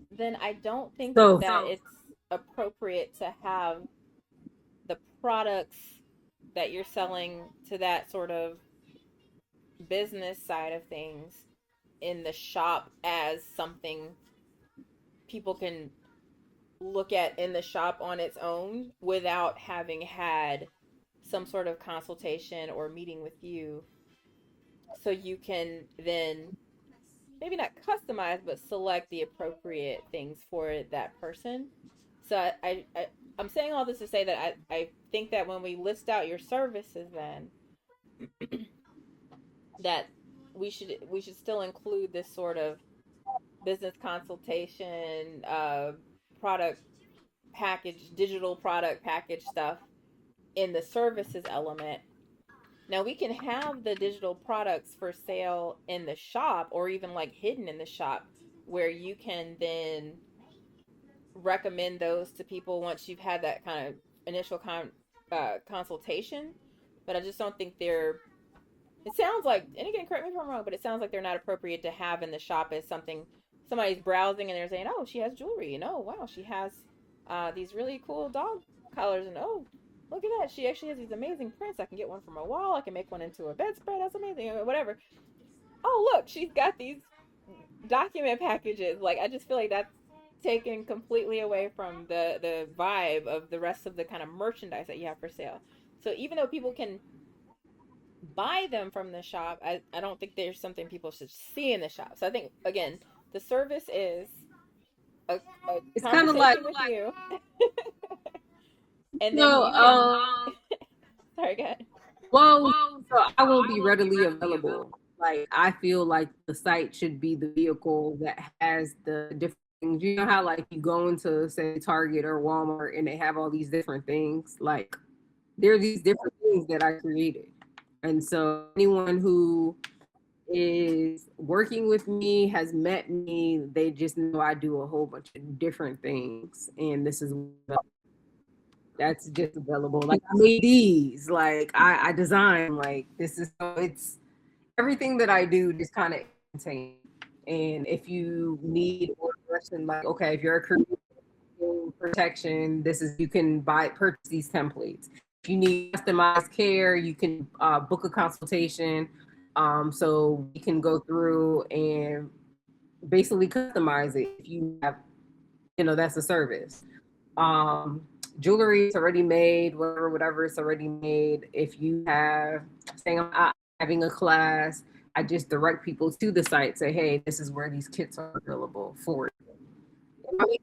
Then I don't think So that it's appropriate to have the products that you're selling to that sort of business side of things in the shop as something people can look at in the shop on its own without having had some sort of consultation or meeting with you so you can then maybe not customize but select the appropriate things for that person. So I'm saying all this to say that I think that when we list out your services then that we should still include this sort of business consultation, product package, digital product package stuff in the services element. Now we can have the digital products for sale in the shop or even like hidden in the shop where you can then recommend those to people once you've had that kind of initial consultation. But I just don't think they're. It sounds like, and again, correct me if I'm wrong, but it sounds like they're not appropriate to have in the shop as something somebody's browsing and they're saying, "Oh, she has jewelry," and "Oh, wow, she has these really cool dog collars," and "Oh, look at that, she actually has these amazing prints. I can get one from a wall. I can make one into a bedspread. That's amazing." Whatever. Oh, look, she's got these document packages. Like, I just feel like that's taken completely away from the vibe of the rest of the kind of merchandise that you have for sale. So even though people can buy them from the shop, I don't think there's something people should see in the shop. So I think again, the service is a It's kind of like, conversation with you, and then no, you can. Sorry, go ahead. well, so I will be readily available. Like, I feel like the site should be the vehicle that has the different things. You know how, like, you go into, say, Target or Walmart and they have all these different things? Like, there are these different things that I created. And so anyone who is working with me has met me, they just know I do a whole bunch of different things. And this is that's just available. Like, I made these, like, I design, like, this is, so it's everything that I do just kind of contain. And if you need more question, like, okay, if you're a creative protection, this is, you can buy purchase these templates. If you need customized care, you can book a consultation. So we can go through and basically customize it if you have, that's a service. um Jewelry is already made, whatever, it's already made. If you have, saying I'm having a class, I just direct people to the site, say, hey, this is where these kits are available for you.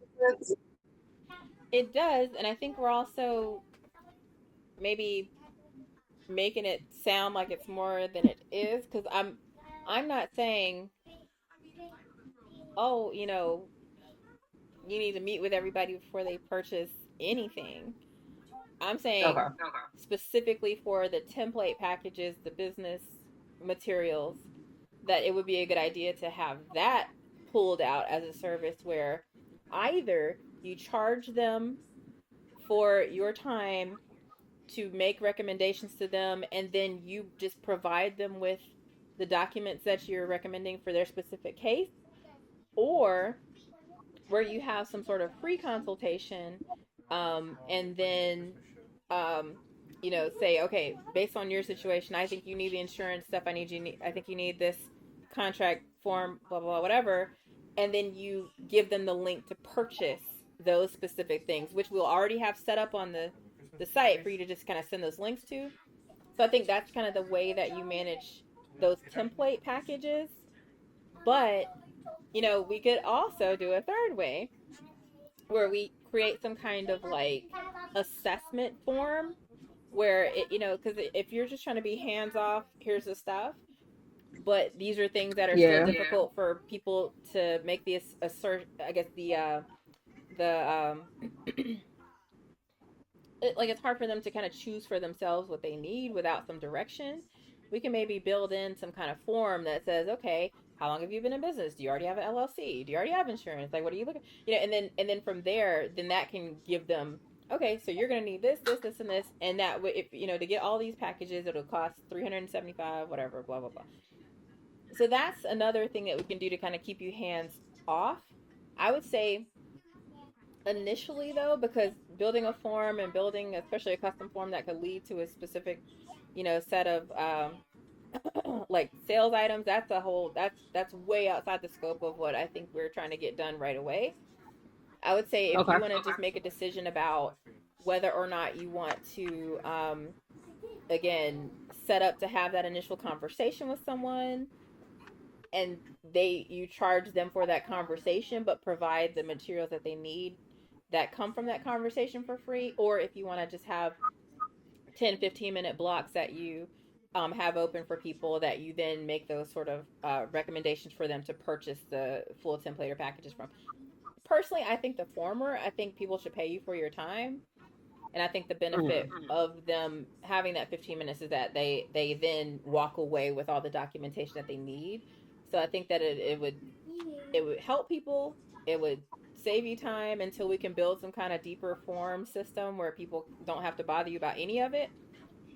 It does, and I think we're also maybe making it sound like it's more than it is because I'm not saying, oh, you need to meet with everybody before they purchase anything. I'm saying Okay. specifically for the template packages, the business materials, that it would be a good idea to have that pulled out as a service where either you charge them for your time to make recommendations to them and then you just provide them with the documents that you're recommending for their specific case, or where you have some sort of free consultation, and then um, say, okay, based on your situation, I think you need the insurance stuff. I think you need this contract form, blah blah blah, whatever, and then you give them the link to purchase those specific things, which we'll already have set up on the site for you to just kind of send those links to. So I think that's kind of the way that you manage those template packages. But we could also do a third way where we create some kind of like assessment form where because if you're just trying to be hands off, here's the stuff, but these are things that are still Yeah. difficult for people to make the assert, I guess, the like it's hard for them to kind of choose for themselves what they need without some direction. We can maybe build in some kind of form that says, okay, how long have you been in business? Do you already have an LLC? Do you already have insurance? Like, what are you looking? And then from there, then that can give them, okay, so you're gonna need this, and this, and that. If to get all these packages, it'll cost 375, whatever, blah blah blah. So that's another thing that we can do to kind of keep you hands off. I would say initially though, because building a form and building especially a custom form that could lead to a specific set of like sales items, that's way outside the scope of what I think we're trying to get done right away. I would say if you Okay. want to just make a decision about whether or not you want to again set up to have that initial conversation with someone, and you charge them for that conversation but provide the materials that they need that come from that conversation for free, or if you want to just have 10-15 minute blocks that you have open for people that you then make those sort of recommendations for them to purchase the full template or packages from. Personally, I think the former. I think people should pay you for your time. And I think the benefit Mm. of them having that 15 minutes is that they then walk away with all the documentation that they need. So I think that it would help people. It would save you time until we can build some kind of deeper form system where people don't have to bother you about any of it.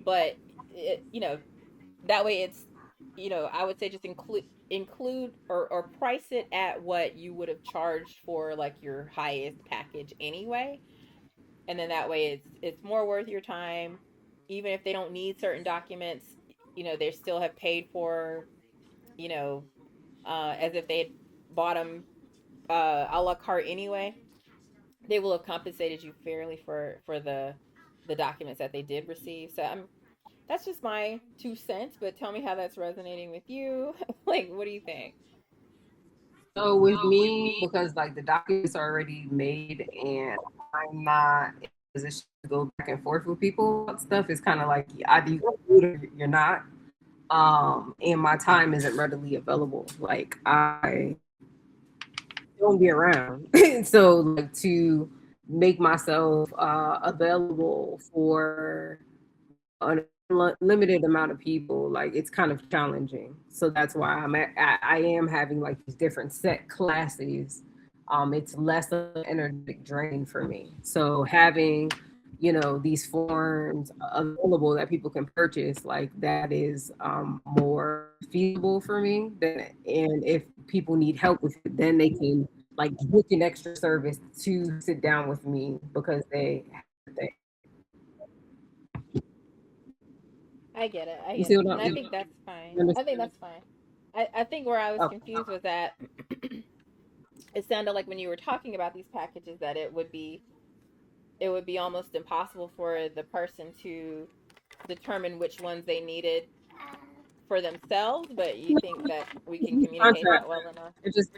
But that way it's, I would say just include or price it at what you would have charged for like your highest package anyway, and then that way it's more worth your time. Even if they don't need certain documents, they still have paid for, you know as if they had bought them a la carte anyway. They will have compensated you fairly for the documents that they did receive. So that's just my 2 cents, but tell me how that's resonating with you. Like, what do you think? So with me, because like the documents are already made and I'm not in a position to go back and forth with people about stuff, it's kind of like either you're gonna do it or you're not. And my time isn't readily available. Like I don't be around. So like to make myself available for an limited amount of people, like it's kind of challenging. So that's why I am having like these different set classes. It's less of an energetic drain for me. So having, these forms available that people can purchase, like that is more feasible for me. And if people need help with it, then they can like book an extra service to sit down with me because they I get it. I you get see it. what And I'm I you think that's fine. I think understand? that's fine. I think where I was Okay. confused was that it sounded like when you were talking about these packages that it would be almost impossible for the person to determine which ones they needed for themselves, but you think that we can communicate Contract. that well enough. It's just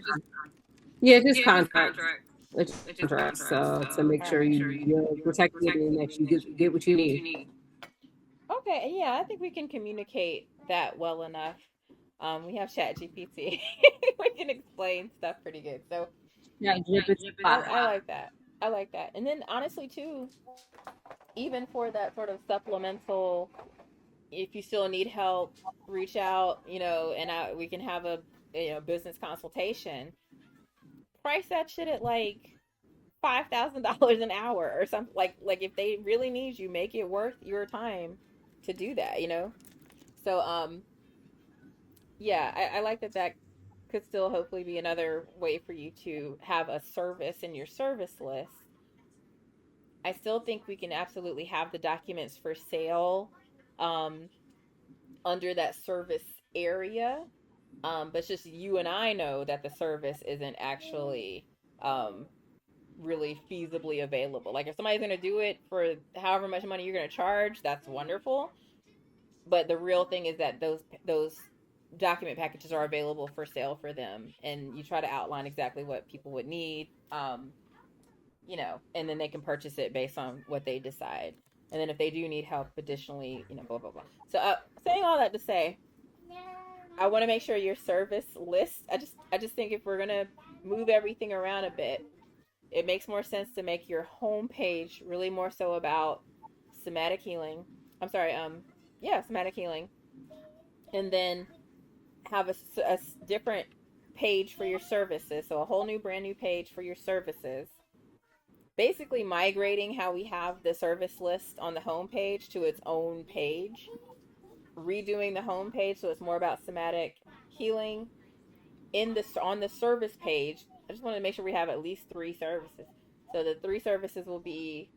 yeah, it's just contracts. It's just contracts. So to make All sure right. you're protected and that you get what you need. Okay, yeah, I think we can communicate that well enough. We have Chat GPT. We can explain stuff pretty good. So Yeah, drip it. I like that. I like that. And then honestly too, even for that sort of supplemental, if you still need help, reach out, and we can have a business consultation. Price that shit at like $5,000 an hour or something. Like if they really need you, make it worth your time to do that. So yeah, I like that could still hopefully be another way for you to have a service in your service list. I still think we can absolutely have the documents for sale um, under that service area. But it's just you and I know that the service isn't actually um, really feasibly available. Like if somebody's going to do it for however much money you're going to charge, that's wonderful. But the real thing is that those document packages are available for sale for them, and you try to outline exactly what people would need, and then they can purchase it based on what they decide. And then if they do need help additionally, blah blah blah. So saying all that to say, I want to make sure your service list. I just think if we're gonna move everything around a bit, it makes more sense to make your homepage really more so about somatic healing. I'm sorry, yeah, somatic healing, and then have a different page for your services. So a whole new, brand new page for your services. Basically, migrating how we have the service list on the homepage to its own page. Redoing the homepage so it's more about somatic healing. On the service page, I just want to make sure we have at least 3 services. So the 3 services will be.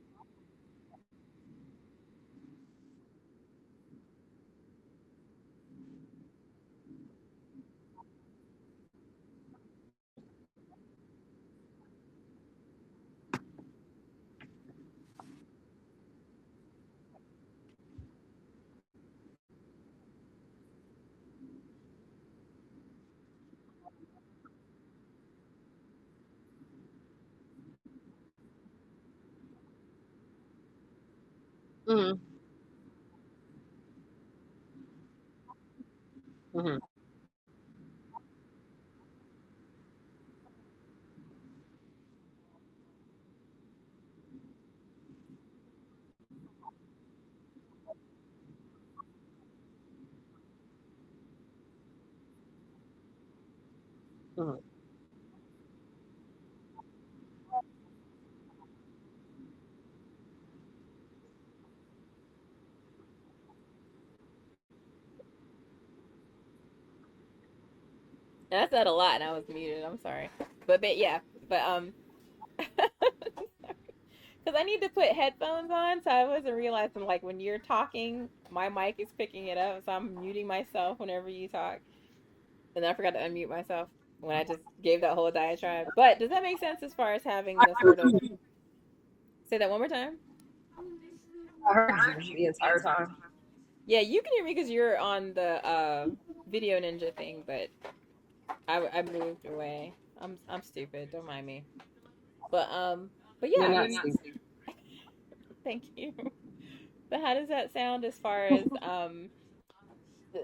Mm-hmm. Mm-hmm. Mhm. And I said a lot, and I was muted. I'm sorry, but yeah, but because I need to put headphones on, so I wasn't realizing like when you're talking, my mic is picking it up, so I'm muting myself whenever you talk, and then I forgot to unmute myself when I just gave that whole diatribe. But does that make sense as far as having I the heard sort of you. say that one more time? I heard you the entire time. Yeah, you can hear me because you're on the video ninja thing, but I moved away. I'm stupid. Don't mind me. But but yeah, You're I not mean, stupid. thank you. But how does that sound as far as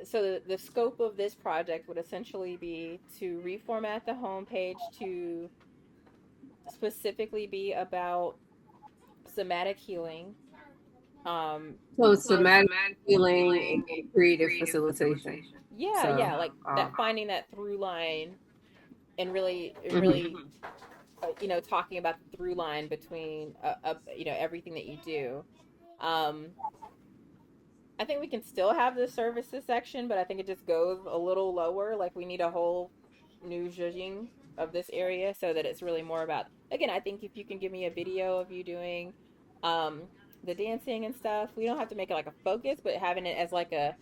so the scope of this project would essentially be to reformat the homepage to specifically be about somatic healing. Um, So it's somatic healing and creative facilitation. yeah, So, yeah, like that um, finding that through line and mhm. really talking about the through line between everything that you do. Um, I think we can still have the services section, but I think it just goes a little lower. Like we need a whole new judging of this area so that it's really more about. Again, I think if you can give me a video of you doing um, the dancing and stuff, we don't have to make it like a focus, but having it as like a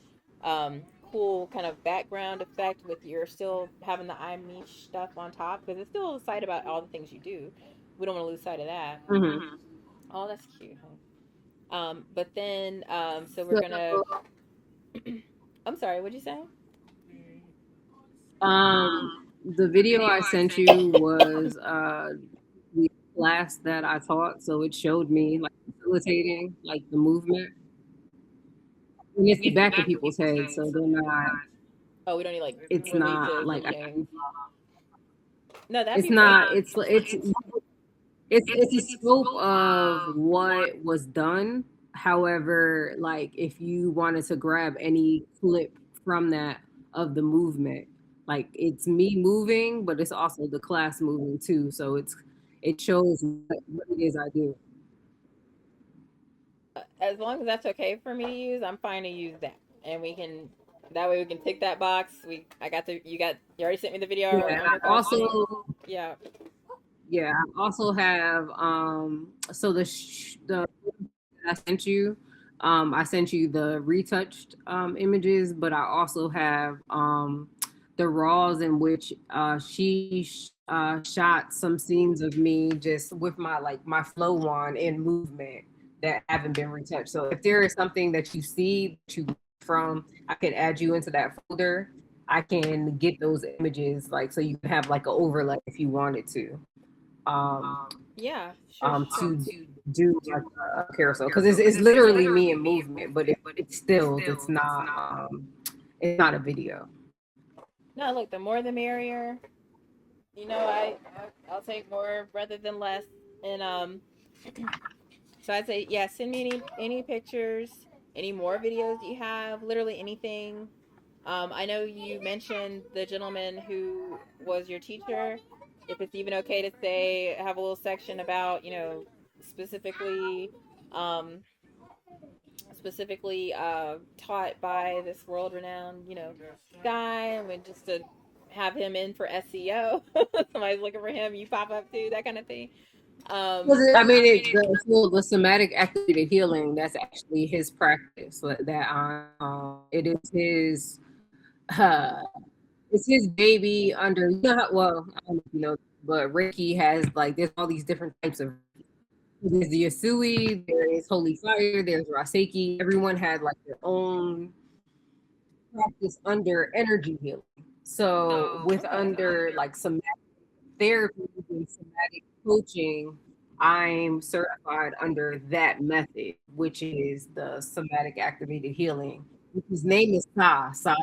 cool kind of background effect with your still having the eye Meesh stuff on top because it's still a site about all the things you do. We don't want to lose sight of that. Mhm. Oh, that's cute. But then so we're So, gonna I'm sorry, what'd you say? um, the video I sent you was the class that I taught, so it showed me like facilitating like the movement. And it's the back of people's heads, so they're not. Oh, we don't need like It's not releases like and chains. No, that'd it's be perfect. not. It's a scope of what was done. However, like if you wanted to grab any clip from that of the movement, like it's me moving, but it's also the class moving too. So it shows what it is I do. As long as that's okay for me to use, I'm fine to use that. And we can that way we can tick that box. I got the you already sent me the video. Yeah, and I'm I requesting. also Yeah. yeah, I also have so the I sent you. I sent you the retouched images, but I also have the raws in which shot some scenes of me just with my like my flow on in movement that haven't been retouched. So if there is something that you see that you from, I can add you into that folder. I can get those images like so you can have like an overlay if you wanted to. Um, Yeah, sure. to do like a carousel because it's literally me in movement, but it's stills. It's not a video. No, look, the more the merrier. I'll take more rather than less. And so I'd say, yeah, send me any pictures, any more videos you have, literally anything. I know you mentioned the gentleman who was your teacher. If it's even okay to say, have a little section about, specifically, um, taught by this world-renowned, guy, and we just to have him in for SEO. Somebody's looking for him, you pop up too, that kind of thing. Um, I mean, the somatic activated healing. That's actually his practice. It is his. Uh, it's his baby under. Well, I don't know if you know, but Reiki has like there's all these different types of. There's the Yasui, there is Holy Fire, there's Raseki. Everyone had like their own practice under energy healing. So with okay. under like somatic therapy and somatic coaching, I'm certified under that method, which is the somatic activated healing. His name is Sa. So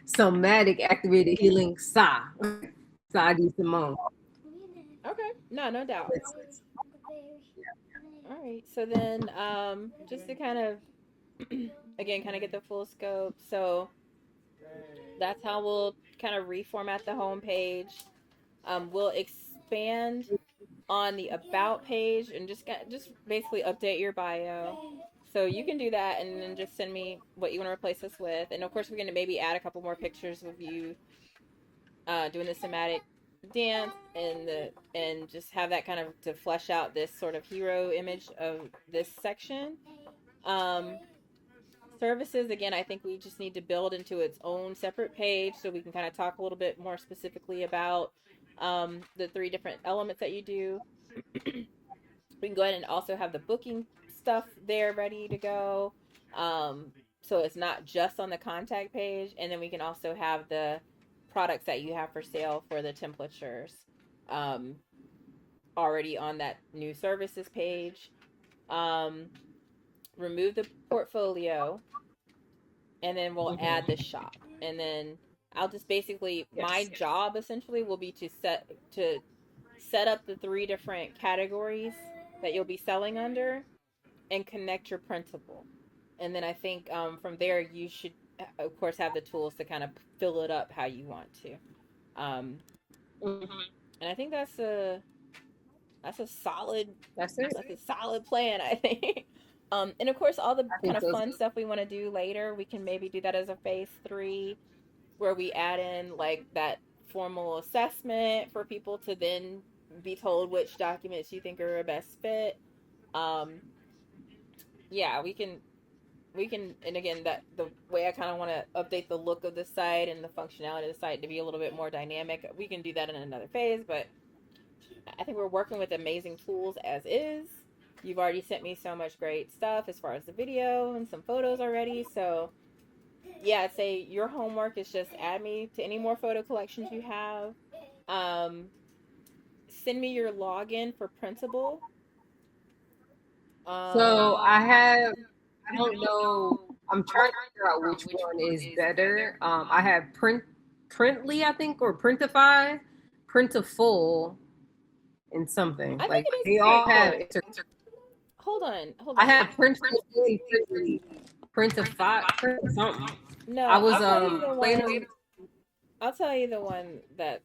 somatic activated healing Sa Di Simone. Okay. No, no doubt. All right. So then, just to kind of, again, kind of get the full scope. So that's how we'll kind of reformat the homepage. We'll expand on the about page and just basically update your bio. So you can do that and then just send me what you want to replace this with. And of course, we're going to maybe add a couple more pictures of you doing the somatic dance and just have that kind of to flesh out this sort of hero image of this section. Um, Services, again, I think we just need to build into its own separate page so we can kind of talk a little bit more specifically about the three different elements that you do. We can go ahead and also have the booking stuff there ready to go. Um, so it's not just on the contact page. And then we can also have the products that you have for sale for the templatures um, already on that new services page. Um, remove the portfolio, and then we'll add the Mm-hmm. shop. And then I'll just basically, my Yes. job essentially will be to set up the three different categories that you'll be selling under and connect your printable. And then I think from there you should, of course, have the tools to kind of fill it up how you want to. Um, Mm-hmm. and I think that's a solid That's it. that's a solid plan. I think. And of course, all the I kind think of so. fun stuff we want to do later, we can maybe do that as a phase 3, where we add in like that formal assessment for people to then be told which documents you think are a best fit. Um, yeah, we can, and again, that the way I kind of want to update the look of the site and the functionality of the site to be a little bit more dynamic, we can do that in another phase. But I think we're working with amazing tools as is. You've already sent me so much great stuff as far as the video and some photos already. So yeah, I'd say your homework is just add me to any more photo collections you have. Um, Send me your login for Printable. So Um, I have, I don't know. I'm trying to figure out which one is better. I have Printly, I think, or Printify, Printaful, and something. I think Like it is they all have. Printful. Hold on, hold I on. have Printful and Printly, Printify, Print something. I No, was I'll tell you the one. playing I'll tell you the one that's.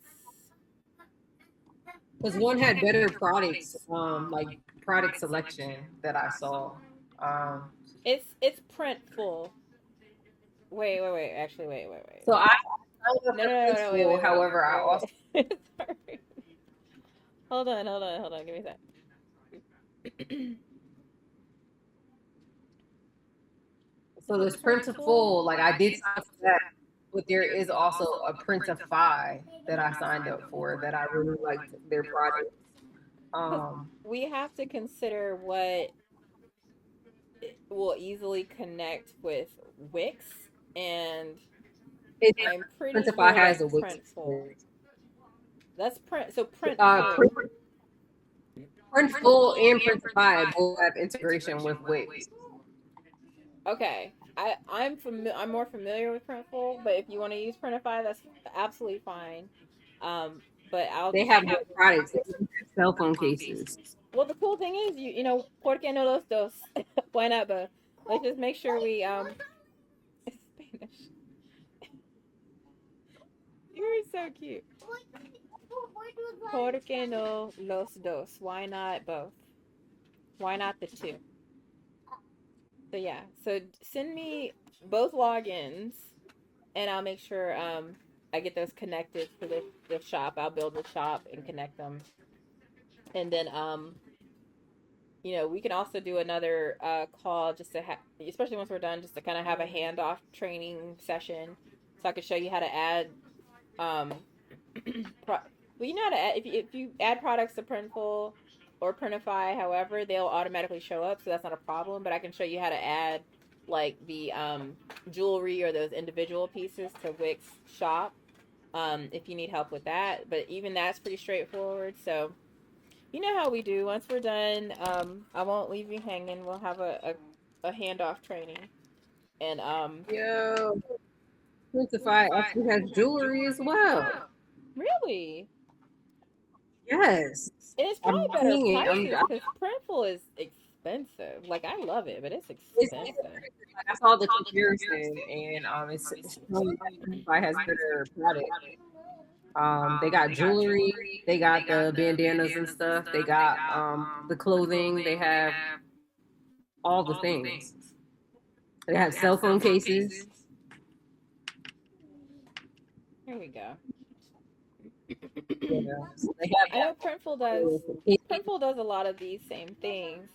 because one had better products, like product selection that I saw. Um, It's Printful. Wait. Actually, wait. so I signed up No, for no, no, no, no. Printful. However, I also Wait. Sorry. Hold on. Give me a sec. so this Printful, like I did sign up for that, but there is also a Printify that I signed up for that I really liked their product. Because Um, we have to consider what will easily connect with Wix, and it I'm pretty Printify sure has that a Wix Printful. experience. That's print. So Print, Printful. Printful and Printify both have integration with Wix. Okay. I'm more familiar with Printful, but if you want to use Printify, that's absolutely fine. Um, but I'll They just have good products. They even have cell phone cases. well, the cool thing is you know, ¿por qué no los dos? Why not both? Let's just make sure we Spanish. You're so cute. ¿Por qué no los dos? Why not both? Why not the two? So yeah, so send me both logins, and I'll make sure I get those connected for the shop. I'll build the shop and connect them, and then we can also do another call just to have, especially once we're done, just to kind of have a handoff training session, so I could show you how to add um, well, you know how to add, if you add products to Printful or Printify, however, they'll automatically show up, so that's not a problem. But I can show you how to add like the jewelry or those individual pieces to Wix shop if you need help with that. But even that's pretty straightforward. So you know how we do. Once we're done, I won't leave you hanging. We'll have a handoff training, and Yo, Printify actually has jewelry as well. really. Yes, And it's I'm probably better seeing it. prices because Printful is expensive. expensive. Like I love it, but it's It's expensive. like I saw the comparison, and it's showing that Shopify has better product. They got jewelry, they got the bandanas and stuff, they got the clothing, they have all the things. They have cell phone cases. Here we go. Yeah, so they I know have. Printful does a lot of these same things,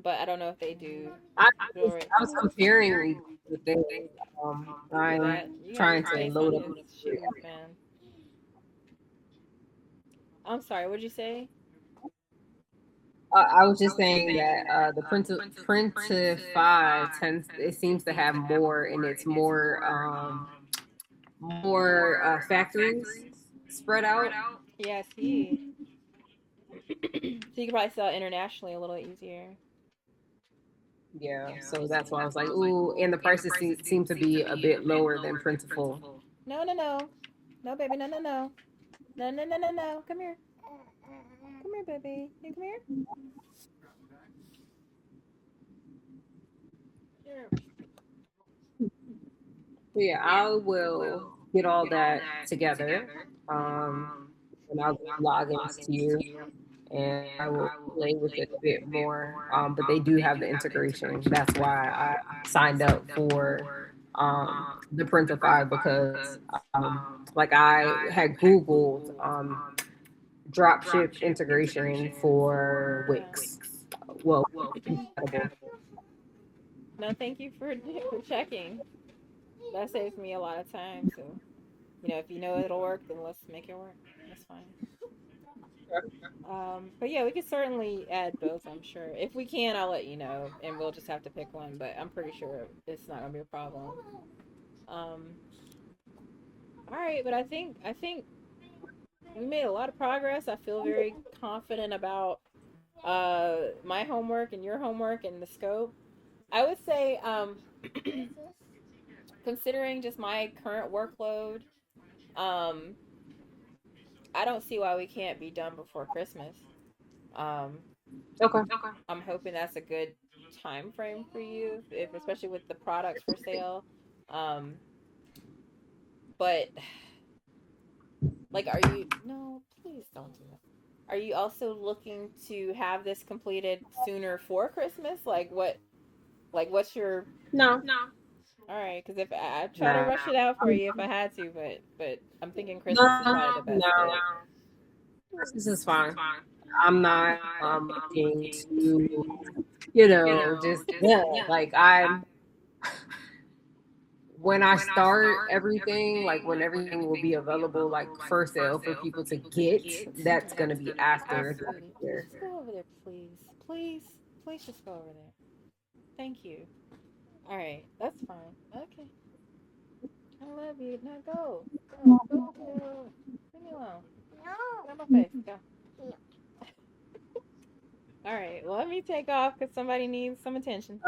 but I don't know if they do jewelry. I was comparing the things. Do I'm that. You got trying your to face load on up. his shoes, man. I'm sorry, what'd you say? I was just saying that the Printify tends, it seems to have more, and it's more factories spread out. Yeah, I see. So you could probably sell internationally a little easier. Yeah, so that's why I was like, ooh, and the prices seem to be a bit lower than Printful. No, no, no. No, baby, no, no, no. No, no, no, no, no. Come here. Come here, baby. You come here. Here. Yeah, I will get all that together, and I'll get logins to you, and I will play with it a bit more. But they do have the integration. That's why I signed up for the Printify because, like, I had Googled dropship integration for Yeah. Wix. Well, compatible. No, thank you for for checking. That saves me a lot of time. So, if you know it'll work, then let's make it work. That's fine. But yeah, we could certainly add both. I'm sure. If we can, I'll let you know, and we'll just have to pick one. But I'm pretty sure it's not gonna be a problem. Um, all right, but I think we made a lot of progress. I feel very confident about my homework and your homework and the scope. I would say considering just my current workload, um, I don't see why we can't be done before Christmas. Um, Okay. I'm hoping that's a good time frame for you, if especially with the products for sale. Um, but like, are you? No, please don't do that. Are you also looking to have this completed sooner for Christmas? Like what? Like what's your? No, All right, because if I'd try to nah. rush it out for you if I had to, but I'm thinking Christmas is No, probably the best no. fit. This is fine. I'm not looking to, just, yeah. Like, when I start everything, like when everything will be available, like for sale for people to get, that's gonna be after the Absolutely. year. Just go over there, please. Please. Please just go over there. Thank you. All right. That's fine. Okay. I love you. Now go. Go. Go over there. Leave me alone. Get on my face. Go. All right. Well, let me take off because somebody needs some attention.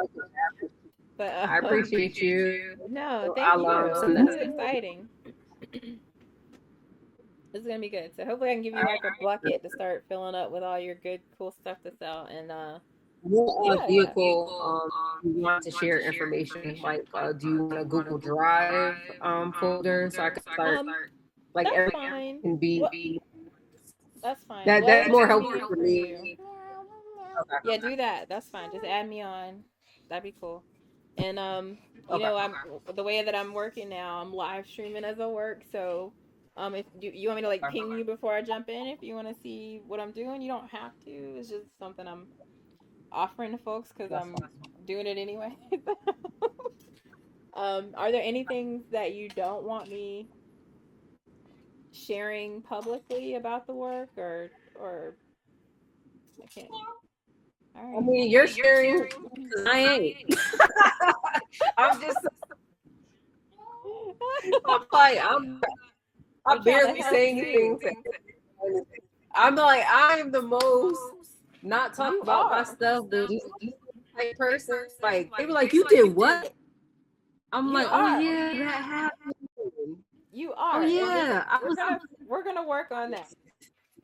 But I appreciate you. no, thank I'll you. send This that. is exciting. This is gonna be good. So hopefully I can give you like a bucket to start filling up with all your good, cool stuff to sell. And What yeah, yeah. vehicle you want to share information? Like, do you want a Google Drive folder so I can start, Um, like, that's everything fine. can What? be That's fine. that's Whatever's more helpful convenient for for me. you. Okay. Yeah, do that. That's fine. Just add me on. That'd be cool. And Okay. I'm the way that I'm working now. I'm live streaming as I work. So, if you want me to like Okay. ping you before I jump in, if you want to see what I'm doing, you don't have to. It's just something I'm offering to folks because That's I'm fine. doing it anyway. Are there any things that you don't want me sharing publicly about the work, or I can't? All I right. mean, you're sharing because I ain't. I'm just, I'm like, We're I'm trying to barely help saying you. anything to anything. I'm like, I'm the most not talk You about my are. stuff, but just type person. Like, they were like, you did what? I'm You like, oh are. yeah, that happened. You Oh are. And yeah, I was. we're gonna work on that.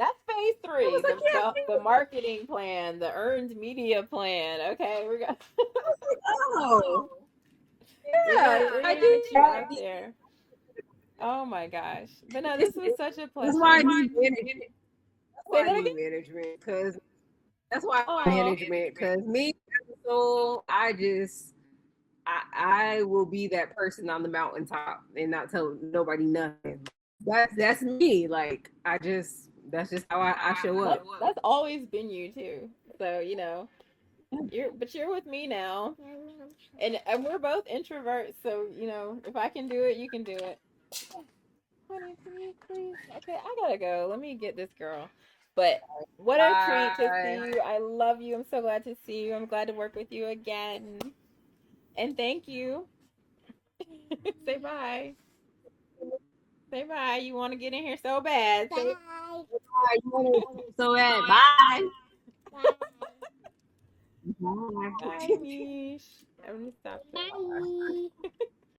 That's phase I three. was like, yeah, The marketing plan, the earned media plan. Okay, I was like, oh, yeah, we're I gonna did get you that. out there. Oh my gosh. But no, This this was such a is why I pleasure. need management. That's Say why I that need again. management because that's why I need Oh, management because me as a soul, I will be that person on the mountaintop and not tell nobody nothing. That's me. Like that's just how I show up. that's always been you too. So, you're with me now. And we're both introverts, so if I can do it, you can do it. Honey, can you please? Okay, I gotta go. Let me get this girl. But what a treat to see Bye. you. I love you. I'm so glad to see you. I'm glad to work with you again. And thank you. Say bye. Say bye. You want to get in here so bad. Say Bye. So bye. Bye. bye, Meesh. I'm gonna stop this. Bye.